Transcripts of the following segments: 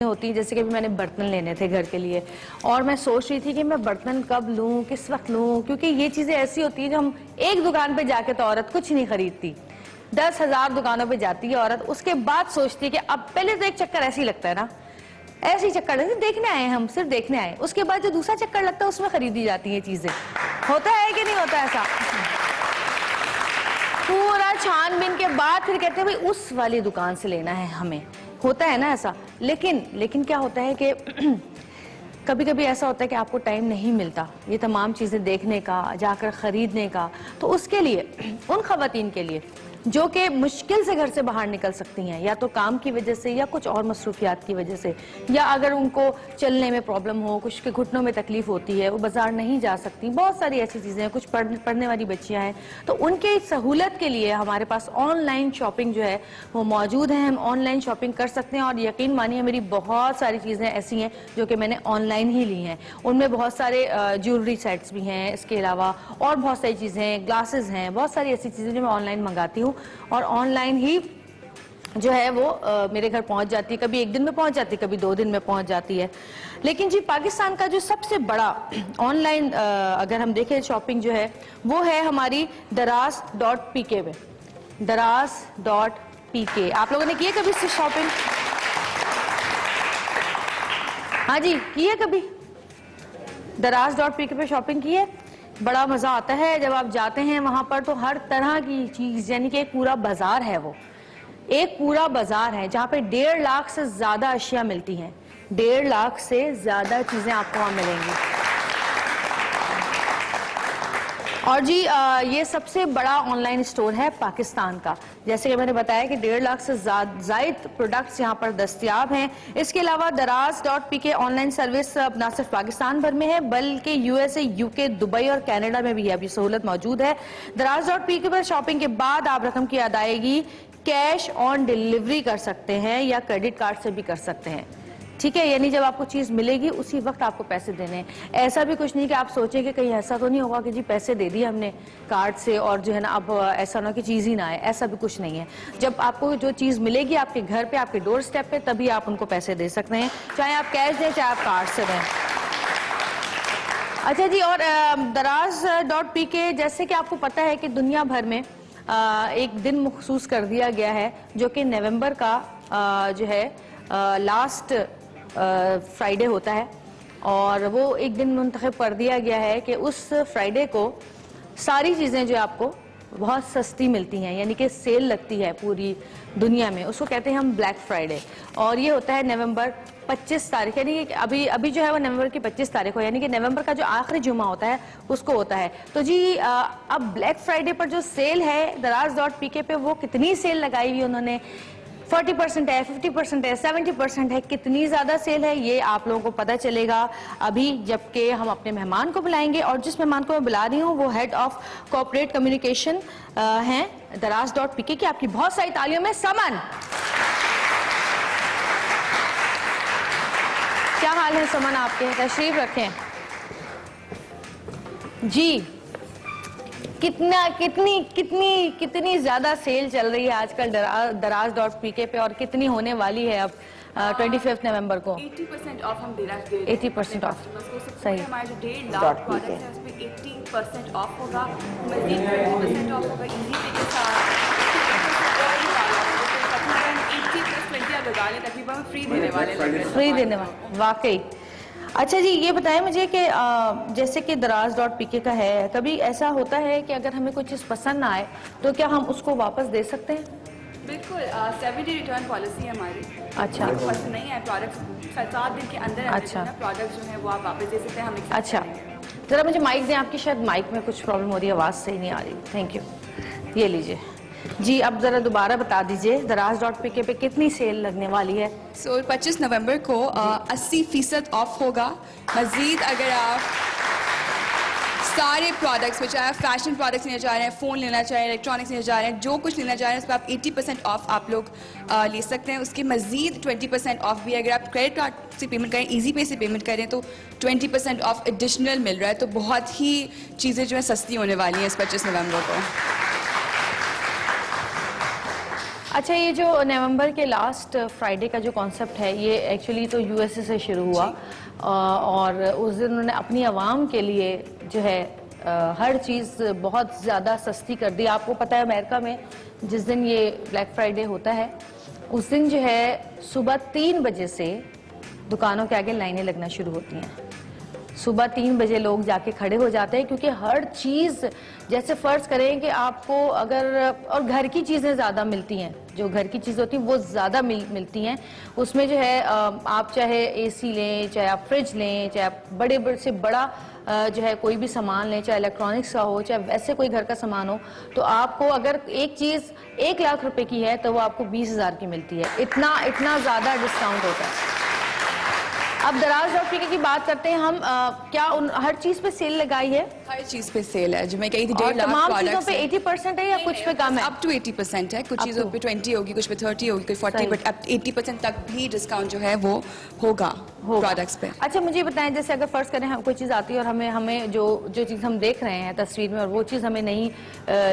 ہوتی ہیں. جیسے کہ میں نے برتن لینے تھے گھر کے لیے اور میں سوچ رہی تھی کہ میں برتن کب لوں, کس وقت لوں, کیونکہ یہ چیزیں ایسی ہوتی ہیں جو ہم ایک دکان پہ جا کے تو عورت کچھ نہیں خریدتی, 10,000 دکانوں پہ جاتی ہے عورت, اس کے بعد سوچتی ہے کہ اب پہلے تو ایک چکر ایسے ہی لگتا ہے نا, ایسے ہی چکر دیکھنے آئے, ہم صرف دیکھنے آئے, اس کے بعد جو دوسرا چکر لگتا ہے اس میں خریدی جاتی ہیں چیزیں. ہوتا ہے کہ نہیں ہوتا ایسا؟ پورا چھان بین کے بعد پھر کہتے ہیں بھائی اس والی دکان سے لینا ہے ہمیں, ہوتا ہے نا ایسا. لیکن کیا ہوتا ہے کہ کبھی کبھی ایسا ہوتا ہے کہ آپ کو ٹائم نہیں ملتا یہ تمام چیزیں دیکھنے کا, جا کر خریدنے کا. تو اس کے لیے ان خواتین کے لیے جو کہ مشکل سے گھر سے باہر نکل سکتی ہیں, یا تو کام کی وجہ سے یا کچھ اور مصروفیات کی وجہ سے, یا اگر ان کو چلنے میں پرابلم ہو, کچھ کے گھٹنوں میں تکلیف ہوتی ہے, وہ بازار نہیں جا سکتی, بہت ساری ایسی چیزیں ہیں, کچھ پڑھنے والی بچیاں ہیں, تو ان کے سہولت کے لیے ہمارے پاس آن لائن شاپنگ جو ہے وہ موجود ہے. ہم آن لائن شاپنگ کر سکتے ہیں اور یقین مانیے میری بہت ساری چیزیں ایسی ہیں جو کہ میں نے آن لائن ہی لی ہیں. ان میں بہت سارے جیولری سیٹس بھی ہیں, اس کے علاوہ اور بہت ساری چیزیں ہیں, گلاسز ہیں, بہت ساری ایسی چیزیں جو میں آن لائن منگاتی ہوں اور آن لائن ہی جو ہے وہ میرے گھر پہنچ جاتی ہے. کبھی ایک دن میں پہنچ جاتی ہے, کبھی 2 دن میں پہنچ جاتی ہے. لیکن جی پاکستان کا جو سب سے بڑا آن لائن اگر ہم دیکھیں شاپنگ جو ہے وہ ہے ہماری daraz.pk میں. daraz.pk آپ لوگوں نے کی ہے کبھی اس سے شاپنگ؟ ہاں جی کی ہے کبھی daraz.pk پہ شاپنگ کی ہے؟ بڑا مزہ آتا ہے جب آپ جاتے ہیں وہاں پر, تو ہر طرح کی چیز, یعنی کہ ایک پورا بازار ہے, وہ ایک پورا بازار ہے جہاں پہ 1.5 لاکھ سے زیادہ اشیاء ملتی ہیں. 1.5 لاکھ سے زیادہ چیزیں آپ کو وہاں ملیں گی. اور جی یہ سب سے بڑا آن لائن اسٹور ہے پاکستان کا. جیسے کہ میں نے بتایا کہ 1.5 لاکھ سے زائد پروڈکٹس یہاں پر دستیاب ہیں. اس کے علاوہ daraz.pk آن لائن سروس نہ صرف پاکستان بھر میں ہے بلکہ USA, UK, دبئی اور کینیڈا میں بھی ابھی سہولت موجود ہے. daraz.pk پر شاپنگ کے بعد آپ رقم کی ادائیگی کیش آن ڈیلیوری کر سکتے ہیں یا کریڈٹ کارڈ سے بھی کر سکتے ہیں. ٹھیک ہے, یعنی جب آپ کو چیز ملے گی اسی وقت آپ کو پیسے دینے ہیں. ایسا بھی کچھ نہیں کہ آپ سوچیں کہ کہیں ایسا تو نہیں ہوگا کہ جی پیسے دے دیے ہم نے کارڈ سے اور جو ہے نا اب ایسا نہ کہ چیز ہی نہ آئے. ایسا بھی کچھ نہیں ہے. جب آپ کو جو چیز ملے گی آپ کے گھر پہ, آپ کے ڈور سٹیپ پہ, تبھی آپ ان کو پیسے دے سکتے ہیں, چاہے آپ کیش دیں چاہے آپ کارڈ سے دیں. اچھا جی, اور daraz.pk جیسے کہ آپ کو پتہ ہے کہ دنیا بھر میں ایک دن مخصوص کر دیا گیا ہے جو کہ نومبر کا جو ہے لاسٹ فرائیڈے ہوتا ہے, اور وہ ایک دن منتخب کر دیا گیا ہے کہ اس فرائیڈے کو ساری چیزیں جو آپ کو بہت سستی ملتی ہیں, یعنی کہ سیل لگتی ہے پوری دنیا میں, اس کو کہتے ہیں ہم بلیک فرائیڈے. اور یہ ہوتا ہے نومبر 25 تاریخ, یعنی کہ ابھی جو ہے وہ نومبر کی 25 تاریخ ہو, یعنی کہ نومبر کا جو آخری جمعہ ہوتا ہے اس کو ہوتا ہے. تو جی اب بلیک فرائیڈے پر جو سیل ہے daraz.pk پہ, وہ کتنی سیل لگائی ہوئی انہوں نے, 40% ہے, 50% ہے, 70% ہے, کتنی زیادہ سیل ہے یہ آپ لوگوں کو پتہ چلے گا ابھی جبکہ ہم اپنے مہمان کو بلائیں گے. اور جس مہمان کو میں بلا رہی ہوں وہ ہیڈ آف کارپوریٹ کمیونیکیشن ہیں daraz.pk کی. آپ کی بہت ساری تالیوں میں سمن. کیا حال ہے سمن آپ کے؟ تشریف رکھیں. جی کتنی زیادہ سیل چل رہی ہے آج کل daraz.pk پہ, اور کتنی ہونے والی ہے اب 25 نومبر کو؟ 80% آف ہم دینا دے 80% آف. صحیح. ہمارے جو 1.5 لاکھ پروڈکٹس ہیں اس پہ 80% آف ہوگا, مزید 20% آف ہوگا ایزی پے کے ساتھ, 80+20 آپ لگا لیں, تقریباً فری دینے والے لگ رہے, فری دینے والے واقعی. اچھا جی یہ بتائیں مجھے کہ جیسے کہ daraz.pk کا ہے, کبھی ایسا ہوتا ہے کہ اگر ہمیں کوئی چیز پسند نہ آئے تو کیا ہم اس کو واپس دے سکتے ہیں؟ بالکل, 7 ڈے ریٹرن پالیسی ہے ہماری. اچھا, پسند نہیں ہے پروڈکٹ 7 دن کے اندر پروڈکٹ جو ہے وہ آپ واپس دے سکتے ہیں. ہم اچھا ذرا مجھے مائک دیں, آپ کی شاید مائک میں کچھ پرابلم ہو رہی ہے, آواز صحیح نہیں آ رہی. Thank you. یہ لیجیے جی, اب ذرا دوبارہ بتا دیجئے daraz.pk پہ کتنی سیل لگنے والی ہے؟ 25 نومبر کو 80% آف ہوگا. مزید اگر آپ سارے پروڈکٹس میں, چاہے آپ فیشن پروڈکٹس لینا چاہ رہے ہیں, فون لینا چاہ رہے ہیں, الیکٹرانکس لینا چاہ رہے ہیں, جو کچھ لینا چاہ رہے ہیں اس پہ آپ 80% آف آپ لوگ لے سکتے ہیں. اس کے مزید 20% آف بھی اگر آپ کریڈٹ کارڈ سے پیمنٹ کریں, ایزی پے سے پیمنٹ کریں تو 20% آف ایڈیشنل مل رہا ہے. تو بہت ہی چیزیں جو ہیں سستی ہونے والی ہیں اس 25 نومبر کو. اچھا یہ جو نومبر کے لاسٹ فرائیڈے کا جو کانسیپٹ ہے یہ ایکچولی تو یو ایس اے سے شروع ہوا اور اس دن انہوں نے اپنی عوام کے لیے جو ہے ہر چیز بہت زیادہ سستی کر دی. آپ کو پتہ ہے امریکہ میں جس دن یہ بلیک فرائیڈے ہوتا ہے اس دن جو ہے صبح 3 بجے سے دکانوں کے آگے لائنیں لگنا شروع ہوتی ہیں. صبح 3 بجے لوگ جا کے کھڑے ہو جاتے ہیں کیونکہ ہر چیز جیسے فرض کریں کہ آپ کو اگر اور گھر کی چیزیں زیادہ ملتی ہیں, جو گھر کی چیزیں ہوتی ہیں وہ زیادہ ملتی ہیں. اس میں جو ہے آپ چاہے اے سی لیں, چاہے آپ فریج لیں, چاہے آپ بڑے سے بڑا جو ہے کوئی بھی سامان لیں, چاہے الیکٹرانکس کا ہو, چاہے ویسے کوئی گھر کا سامان ہو, تو آپ کو اگر ایک چیز 1 لاکھ روپے کی ہے تو وہ آپ کو 20,000 کی ملتی ہے. اتنا زیادہ ڈسکاؤنٹ ہوتا ہے. اب دراز ڈاٹ پی کے کی بات کرتے ہیں ہم, کیا ہر چیز پہ سیل لگائی ہے؟ ہر چیز پہ سیل ہے. جو میں کہی تھی اور 1.5 لاکھ تمام چیزوں پروڈکٹس پہ 80% ہے یا کچھ پہ کم ہے؟ اپ ٹو 80% ہے. کچھ چیزوں پہ 20 ہوگی, کچھ پہ 30 ہوگی, کچھ 40, بٹ اب 80% تک بھی ڈسکاؤنٹ جو ہے وہ ہوگا پروڈکٹس پہ. اچھا مجھے بتائیں, جیسے اگر فرض کریں کوئی چیز آتی ہے اور ہمیں جو چیز ہم دیکھ رہے ہیں تصویر میں اور وہ چیز ہمیں نہیں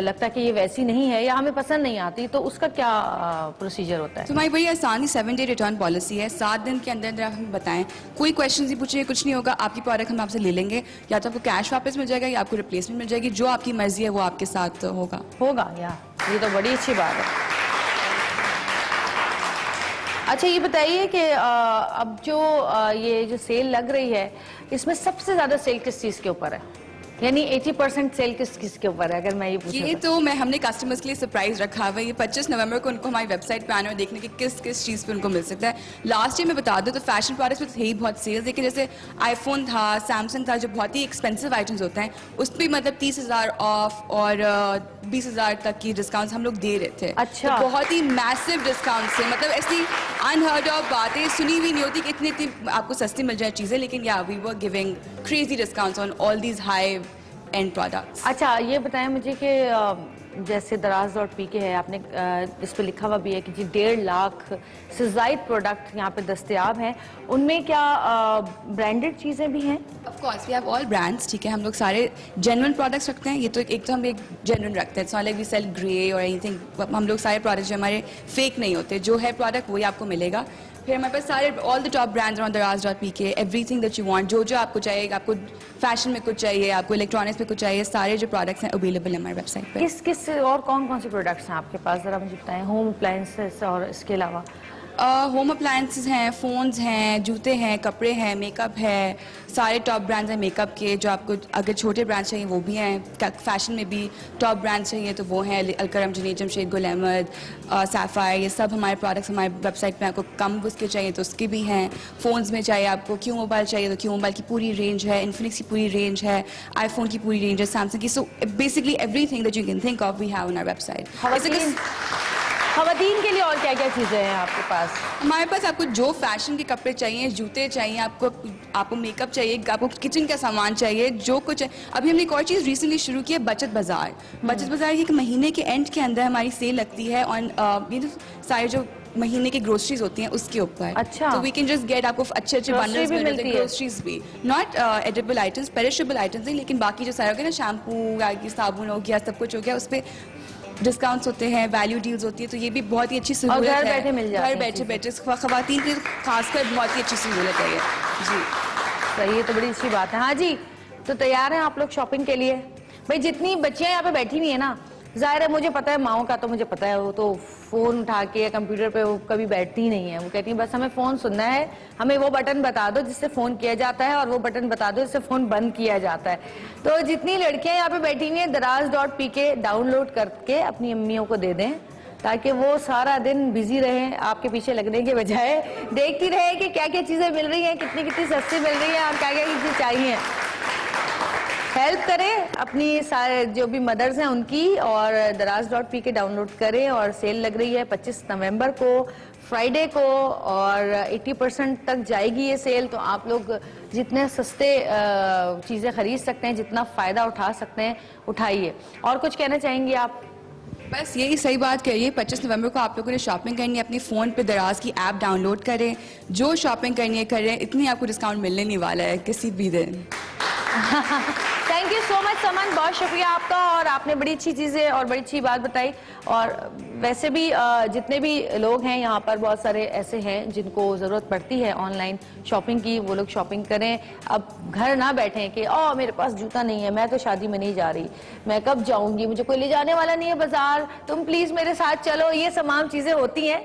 لگتا کہ یہ ویسی نہیں ہے یا ہمیں پسند نہیں آتی, تو اس کا کیا پروسیجر ہوتا ہے؟ تو ہماری بڑی آسانی 7 ڈے ریٹرن پالیسی ہے. 7 دن کے اندر آپ ہمیں بتائیں, کوئی کویشچنز نہیں پوچھیں, کچھ نہیں ہوگا. آپ کی پروڈکٹ ہم آپ سے لے لیں گے, یا تو آپ کو کیش واپس مل جائے گا یا آپ کو ریپلیسمنٹ مل جائے گی. جو آپ کی مرضی ہے وہ آپ کے ساتھ ہوگا. یہ تو بڑی اچھی بات ہے. اچھا یہ بتائیے کہ اب یہ سیل لگ رہی ہے اس میں سب سے زیادہ سیل کس چیز کے اوپر ہے, یعنی 80% سیل کس کے اوپر ہے اگر میں یہ پوچھوں؟ یہ تو ہم نے کسٹمرز کے لیے سرپرائز رکھا ہوا ہے. یہ 25 نومبر کو ان کو ہماری ویب سائٹ پہ آنا اور دیکھنے کی کس چیز پہ ان کو مل سکتا ہے. لاسٹ ایئر میں بتا دوں تو فیشن پروڈکٹس میں تھے ہی بہت سیلز, لیکن جیسے آئی فون تھا, سیمسنگ تھا, جو بہت ہی ایکسپینسو آئٹمز ہوتے ہیں اس پہ مطلب 30,000 آف اور 20,000 تک کی ڈسکاؤنٹس ہم لوگ دے رہے تھے. اچھا, بہت ہی میسو ڈسکاؤنٹ سے, مطلب ایسی انہرڈ آف باتیں سنی ہوئی نہیں ہوتی کہ اتنی آپ کو سستی مل جائے چیزیں. لیکن یا we are giving crazy discounts on all these high end products. اچھا یہ بتائیں مجھے کہ جیسے دراز ڈاٹ پی کے ہے, آپ نے اس پہ لکھا ہوا بھی ہے کہ جی 1.5 لاکھ سے زائد پروڈکٹ یہاں پہ دستیاب ہیں. ان میں کیا برانڈڈ چیزیں بھی ہیں؟ Of course we have all brands. ٹھیک ہے, ہم لوگ سارے جینوئن پروڈکٹس رکھتے ہیں. یہ تو ایک تو ہم ایک جینوئن رکھتے ہیں, لائک وی سیل گرے اور اینی تھنگ. ہم لوگ سارے پروڈکٹس جو ہمارے فیک نہیں ہوتے, جو ہے پروڈکٹ وہی آپ کو ملے گا. پھر ہمارے پاس سارے آل دی ٹاپ برانڈز آن دراز ڈاٹ پی کے. Every thing that you want, جو آپ کو چاہیے, آپ کو فیشن میں کچھ چاہیے, آپ کو الیکٹرانکس میں کچھ چاہیے, سارے جو پروڈکٹس ہیں اویلیبل ہیں ہماری ویب سائٹ پہ. کس اور کون سے پروڈکٹس ہیں آپ کے پاس, ذرا مجھے بتائیں. ہوم اپلائنسز اور اس کے علاوہ ہوم اپلائنسز ہیں, فونز ہیں, جوتے ہیں, کپڑے ہیں, میک اپ ہے, سارے ٹاپ برانڈز ہیں میک اپ کے. جو آپ کو اگر چھوٹے برانڈ چاہیے وہ بھی ہیں, فیشن میں بھی ٹاپ برانڈ چاہیے تو وہ ہیں, الکرم, جنید جمشید, گل احمد, سیفائر. یہ سب ہمارے پروڈکٹس ہمارے ویب سائٹ پہ. آپ کو کم اس کے چاہیے تو اس کے بھی ہیں. فونز میں چاہیے آپ کو کیو موبائل چاہیے تو کیو موبائل کی پوری رینج ہے, انفینکس کی پوری رینج ہے, آئی فون کی پوری رینج ہے, سیمسنگ کی. So basically every thing that you can think of we have on our web site. خواتین کے لیے اور کیا کیا چیزیں ہیں آپ کے پاس؟ ہمارے پاس آپ کو جو فیشن کے کپڑے چاہیے, جوتے چاہیے, آپ کو میک اپ چاہیے, آپ کو کچن کا سامان چاہیے, جو کچھ ہے. ابھی ہم نے ایک اور چیز ریسنٹلی شروع کی ہے, بچت بازار. بچت بازار یہ کہ مہینے کے اینڈ کے اندر ہماری سیل لگتی ہے اور سارے جو مہینے کی گروسریز ہوتی ہیں اس کے اوپر. اچھا, تو وی کین جسٹ گیٹ آپ کو اچھے بنڈلز ملتے ہیں. گروسریز بھی not edible items, perishable items نہیں, لیکن باقی جو سارے ہو گیا نا, شیمپو, صابن ہو گیا, سب کچھ ہو گیا, اس پہ ڈسکاؤنٹس ہوتے ہیں, ویلیو ڈیلز ہوتی ہے. تو یہ بھی بہت ہی اچھی سہولت ہے, گھر بیٹھے بیٹھے خواتین کے خاص کر بہت ہی اچھی سہولت ہے یہ. جی صحیح, یہ تو بڑی اچھی بات ہے. ہاں جی, تو تیار ہیں آپ لوگ شاپنگ کے لیے؟ بھائی جتنی بچیاں یہاں پہ بیٹھی ہوئی ہیں نا, ظاہر ہے مجھے پتا ہے ماؤں کا, تو مجھے پتا ہے وہ تو فون اٹھا کے یا کمپیوٹر پہ وہ کبھی بیٹھتی ہی نہیں ہے. وہ کہتی ہیں بس ہمیں فون سننا ہے, ہمیں وہ بٹن بتا دو جس سے فون کیا جاتا ہے اور وہ بٹن بتا دو جس سے فون بند کیا جاتا ہے. تو جتنی لڑکیاں یہاں پہ بیٹھی ہوئی ہیں, دراز ڈاٹ پی کے ڈاؤن لوڈ کر کے اپنی امیوں کو دے دیں تاکہ وہ سارا دن بزی رہیں, آپ کے پیچھے لگنے کے بجائے دیکھتی رہے کہ کیا کیا چیزیں مل رہی ہیں, کتنی کتنی سستی مل رہی ہیں اور کیا کیا چیزیں چاہیے. ہیلپ کریں اپنی سارے جو بھی مدرز ہیں ان کی, اور دراز ڈاٹ پی کے ڈاؤن لوڈ کریں. اور سیل لگ رہی ہے 25 نومبر کو, فرائیڈے کو, اور 80% تک جائے گی یہ سیل. تو آپ لوگ جتنے سستے چیزیں خرید سکتے ہیں, جتنا فائدہ اٹھا سکتے ہیں, اٹھائیے. اور کچھ کہنا چاہیں گے آپ؟ بس یہی صحیح بات کریے. 25 نومبر کو آپ لوگوں نے شاپنگ کرنی ہے, اپنی فون پہ دراز کی ایپ ڈاؤن لوڈ کریں, جو شاپنگ کرنی ہے کریں. اتنی آپ کو ڈسکاؤنٹ ملنے نہیں والا ہے کسی بھی دن. تھینک یو سو مچ سمن, بہت شکریہ آپ کا, اور آپ نے بڑی اچھی چیزیں اور بڑی اچھی بات بتائی. اور ویسے بھی جتنے بھی لوگ ہیں یہاں پر, بہت سارے ایسے ہیں جن کو ضرورت پڑتی ہے آن لائن شاپنگ کی, وہ لوگ شاپنگ کریں. اب گھر نہ بیٹھیں کہ میرے پاس جوتا نہیں ہے, میں تو شادی میں نہیں جا رہی, میں کب جاؤں گی, مجھے کوئی لے جانے والا نہیں ہے بازار, تم پلیز میرے ساتھ چلو. یہ تمام چیزیں ہوتی ہیں,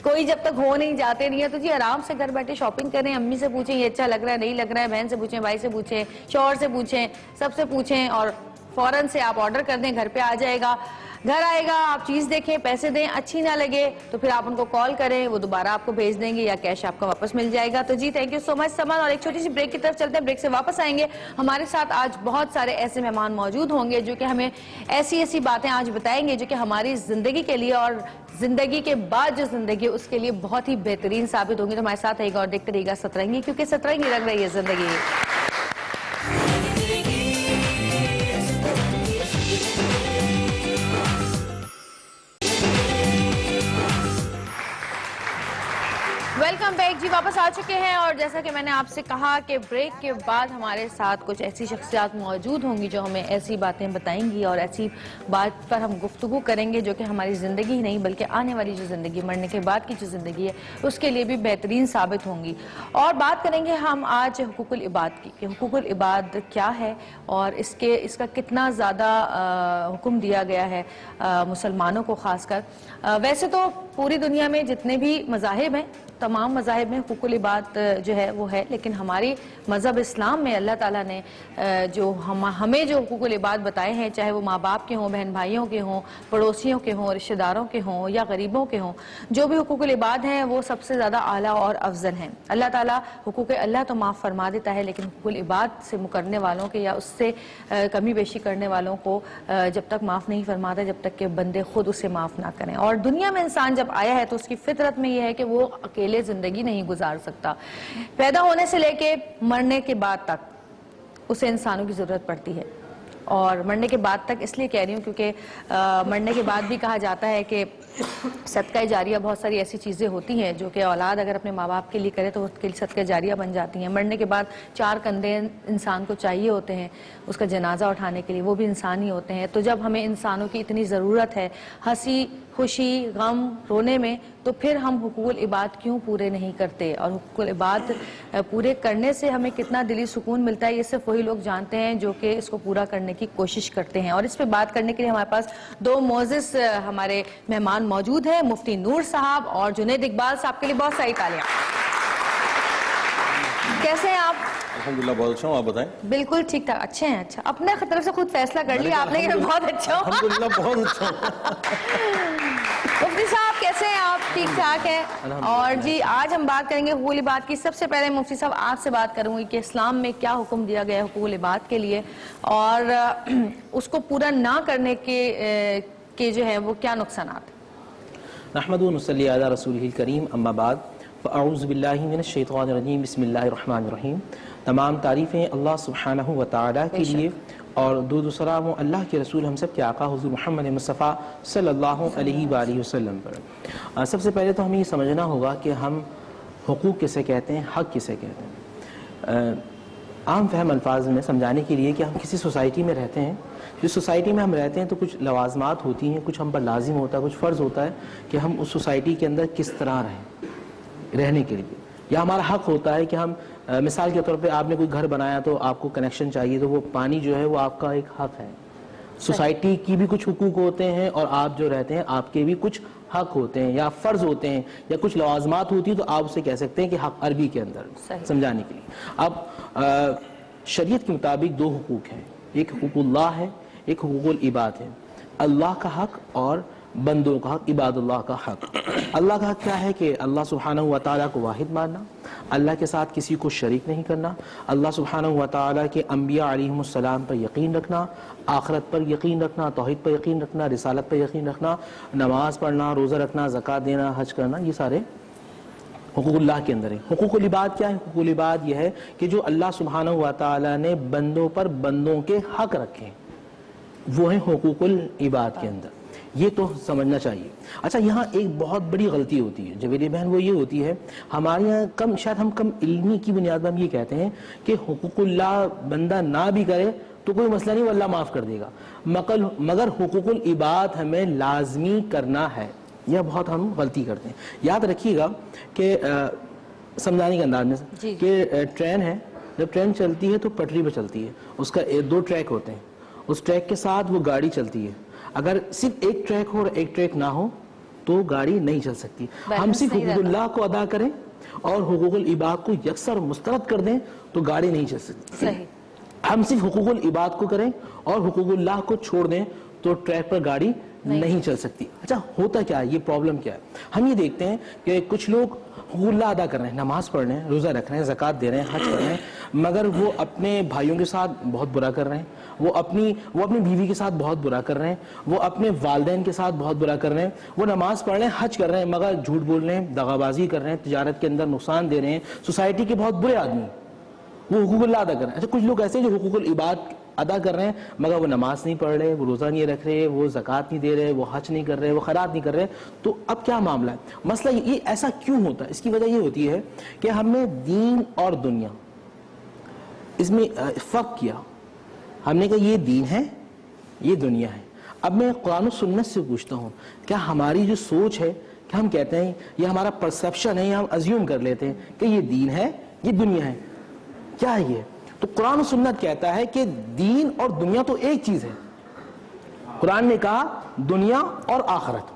کوئی جب تک ہو نہیں جاتے نہیں ہے. تو جی آرام سے گھر بیٹھے شاپنگ کریں, امی سے پوچھیں یہ اچھا لگ رہا ہے نہیں لگ رہا ہے, بہن سے پوچھیں, بھائی سے پوچھیں, شوہر سے پوچھیں, سب سے پوچھیں, اور فوراً سے آپ آرڈر کر دیں, گھر پہ آ جائے گا. گھر آئے گا, آپ چیز دیکھیں, پیسے دیں, اچھی نہ لگے تو پھر آپ ان کو کال کریں, وہ دوبارہ آپ کو بھیج دیں گے یا کیش آپ کا واپس مل جائے گا. تو جی تھینک یو سو مچ سمن, اور ایک چھوٹی سی بریک کی طرف چلتے ہیں, بریک سے واپس آئیں گے. ہمارے ساتھ آج بہت سارے ایسے مہمان موجود ہوں گے جو کہ ہمیں ایسی باتیں آج بتائیں گے جو کہ ہماری زندگی کے لیے اور زندگی کے بعد جو زندگی ہے اس کے لیے بہت ہی بہترین ثابت ہوں گی. تو ہمارے ساتھ رہے گا اور دیکھتے رہے گا سترنگی, کیونکہ سترنگی لگ رہی ہے زندگی. ویلکم بیک جی, واپس آ چکے ہیں. اور جیسا کہ میں نے آپ سے کہا کہ بریک کے بعد ہمارے ساتھ کچھ ایسی شخصیات موجود ہوں گی جو ہمیں ایسی باتیں بتائیں گی اور ایسی بات پر ہم گفتگو کریں گے جو کہ ہماری زندگی ہی نہیں بلکہ آنے والی جو زندگی, مرنے کے بعد کی جو زندگی ہے اس کے لیے بھی بہترین ثابت ہوں گی. اور بات کریں گے ہم آج حقوق العباد کی, کہ حقوق العباد کیا ہے اور اس کا کتنا زیادہ حکم دیا گیا ہے مسلمانوں کو خاص کر. ویسے تو پوری دنیا میں جتنے بھی مذاہب ہیں, تمام مذاہب میں حقوق العباد جو ہے وہ ہے, لیکن ہماری مذہب اسلام میں اللہ تعالیٰ نے جو ہمیں جو حقوق العباد بتائے ہیں, چاہے وہ ماں باپ کے ہوں, بہن بھائیوں کے ہوں, پڑوسیوں کے ہوں, رشتہ داروں کے ہوں یا غریبوں کے ہوں, جو بھی حقوق العباد ہیں وہ سب سے زیادہ اعلیٰ اور افضل ہیں. اللہ تعالیٰ حقوق اللہ تو معاف فرما دیتا ہے, لیکن حقوق العباد سے مکرنے والوں کے یا اس سے کمی بیشی کرنے والوں کو جب تک معاف نہیں فرماتا جب تک کہ بندے خود اسے معاف نہ کریں. اور دنیا میں انسان جب آیا ہے تو اس کی فطرت میں یہ ہے کہ وہ اکیلے زندگی نہیں گزار سکتا. پیدا ہونے سے لے کے مرنے کے بعد تک اسے انسانوں کی ضرورت پڑتی ہے. اور مرنے کے بعد تک اس لیے کہہ رہی ہوں کیونکہ مرنے کے بعد بھی کہا جاتا ہے کہ صدقہ جاریہ, بہت ساری ایسی چیزیں ہوتی ہیں جو کہ اولاد اگر اپنے ماں باپ کے لیے کرے تو اس کے لیے صدقہ جاریہ بن جاتی ہیں. مرنے کے بعد 4 کندھے انسان کو چاہیے ہوتے ہیں اس کا جنازہ اٹھانے کے لیے, وہ بھی انسان ہی ہوتے ہیں. تو جب ہمیں انسانوں کی اتنی ضرورت ہے ہنسی خوشی غم رونے میں, تو پھر ہم حقوق العباد کیوں پورے نہیں کرتے؟ اور حقوق العباد پورے کرنے سے ہمیں کتنا دلی سکون ملتا ہے یہ صرف وہی لوگ جانتے ہیں جو کہ اس کو پورا کرنے کی کوشش کرتے ہیں. اور اس پہ بات کرنے کے لیے ہمارے پاس 2 معزز ہمارے مہمان موجود ہیں, مفتی نور صاحب اور جنید اقبال صاحب. کے لیے بہت ساری تالیاں. کیسے ہیں آپ؟ الحمدللہ بہت اچھا ہوں, آپ بتائیں. بالکل ٹھیک ٹھاک, اچھے ہیں. اچھا, اپنے طرف سے خود فیصلہ کر لیا آپ نے کہ بہت اچھا ہوں. الحمدللہ بہت اچھا ہوں. مفتی صاحب کیسے ہیں آپ؟ ٹھیک ٹھاک ہے. اور جی آج ہم بات کریں گے حقوق العباد کی. سب سے پہلے مفتی صاحب آپ سے بات کروں گی کہ اسلام میں کیا حکم دیا گیا ہے حقوق العباد کے لیے, اور اس کو پورا نہ کرنے کے جو ہے وہ کیا نقصانات ہیں؟ نحمد و نصلی علی رسولہ الکریم, اما بعد, فاعوذ باللہ من الشیطان الرجیم, بسم اللہ الرحمن الرحیم. تمام تعریفیں اللہ سبحانہ و تعالیٰ کے لیے, اور درود و سلام و اللہ کے رسول ہم سب کے آقا حضور محمد مصطفیٰ صلی اللہ علیہ وآلہ وسلم پر. سب سے پہلے تو ہمیں یہ سمجھنا ہوگا کہ ہم حقوق کسے کہتے ہیں, حق کسے کہتے ہیں. عام فہم الفاظ میں سمجھانے کے لیے کہ ہم کسی سوسائٹی میں رہتے ہیں, جس سوسائٹی میں ہم رہتے ہیں تو کچھ لوازمات ہوتی ہیں, کچھ ہم پر لازم ہوتا ہے, کچھ فرض ہوتا ہے کہ ہم اس سوسائٹی کے اندر کس طرح رہیں رہنے کے لیے, یا ہمارا حق ہوتا ہے کہ ہم مثال کے طور پہ آپ نے کوئی گھر بنایا تو آپ کو کنیکشن چاہیے, تو وہ پانی جو ہے وہ آپ کا ایک حق ہے. سوسائٹی کی بھی کچھ حقوق ہوتے ہیں اور آپ جو رہتے ہیں آپ کے بھی کچھ حق ہوتے ہیں یا فرض ہوتے ہیں یا کچھ لوازمات ہوتی ہیں, تو آپ اسے کہہ سکتے ہیں کہ حق عربی کے اندر سمجھانے کے لیے. اب شریعت کے مطابق 2 حقوق ہیں, ایک حقوق اللہ ہے, ایک حقوق العباد ہے. اللہ کا حق اور بندوں کا حق, عباد اللہ کا حق. اللہ کا حق کیا ہے کہ اللہ سبحانہ و تعالیٰ کو واحد ماننا, اللہ کے ساتھ کسی کو شریک نہیں کرنا, اللہ سبحانہ و تعالیٰ کے انبیاء علیہم السلام پر یقین رکھنا, آخرت پر یقین رکھنا, توحید پر یقین رکھنا, رسالت پر یقین رکھنا, نماز پڑھنا, روزہ رکھنا, زکوٰۃ دینا, حج کرنا, یہ سارے حقوق اللہ کے اندر ہیں. حقوق العباد کیا ہے؟ حقوق العباد یہ ہے کہ جو اللہ سبحانہ و تعالیٰ نے بندوں پر بندوں کے حق رکھے وہ ہیں حقوق العباد کے اندر. یہ تو سمجھنا چاہیے. اچھا, یہاں ایک بہت بڑی غلطی ہوتی ہے جویری بہن, وہ یہ ہوتی ہے ہمارے یہاں شاید ہم کم علمی کی بنیاد پر ہم یہ کہتے ہیں کہ حقوق اللہ بندہ نہ بھی کرے تو کوئی مسئلہ نہیں, وہ اللہ معاف کر دے گا, مگر حقوق العباد ہمیں لازمی کرنا ہے. یہ بہت ہم غلطی کرتے ہیں. یاد رکھیے گا کہ سمجھانے کے انداز میں کہ ٹرین ہے, جب ٹرین چلتی ہے تو پٹری پہ چلتی ہے, اس کا 2 ٹریک ہوتے ہیں, اس ٹریک کے ساتھ وہ گاڑی چلتی ہے. اگر صرف ایک ٹریک ہو اور ایک ٹریک نہ ہو تو گاڑی نہیں چل سکتی. ہم صرف حقوق اللہ کو ادا کریں اور حقوق العباد کو یکسر مسترد کر دیں تو گاڑی نہیں چل سکتی. ہم صرف حقوق العباد کو کریں اور حقوق اللہ کو چھوڑ دیں تو ٹریک پر گاڑی نہیں چل سکتی. اچھا ہوتا کیا ہے, یہ پرابلم کیا ہے؟ ہم یہ دیکھتے ہیں کہ کچھ لوگ حقوق اللہ ادا کر رہے ہیں, نماز پڑھ رہے ہیں, روزہ رکھ رہے ہیں, زکوٰۃ دے رہے ہیں, حج کر رہے ہیں, مگر وہ اپنے بھائیوں کے ساتھ بہت برا کر رہے ہیں, وہ اپنی بیوی کے ساتھ بہت برا کر رہے ہیں, وہ اپنے والدین کے ساتھ بہت برا کر رہے ہیں, وہ نماز پڑھ رہے ہیں, حج کر رہے ہیں, مگر جھوٹ بول رہے ہیں, دغا بازی کر رہے ہیں, تجارت کے اندر نقصان دے رہے ہیں, سوسائٹی کے بہت برے آدمی, وہ حقوق اللہ ادا کر رہے ہیں. اچھا کچھ لوگ ایسے ہیں جو حقوق العباد ادا کر رہے ہیں مگر وہ نماز نہیں پڑھ رہے, وہ روزہ نہیں رکھ رہے, وہ زکوٰۃ نہیں دے رہے, وہ حج نہیں کر رہے, وہ خیرات نہیں کر رہے. تو اب کیا معاملہ ہے؟ مسئلہ یہ ایسا کیوں ہوتا ہے؟ اس کی وجہ یہ ہوتی ہے کہ ہم نے دین اور دنیا اس میں فرق کیا. ہم نے کہا یہ دین ہے, یہ دنیا ہے. اب میں قرآن و سنت سے پوچھتا ہوں, کیا ہماری جو سوچ ہے کہ ہم کہتے ہیں یہ ہمارا پرسیپشن ہے, یا ہم ازیوم کر لیتے ہیں کہ یہ دین ہے, یہ دنیا ہے, کیا ہے یہ؟ تو قرآن و سنت کہتا ہے کہ دین اور دنیا تو ایک چیز ہے. قرآن نے کہا دنیا اور آخرت,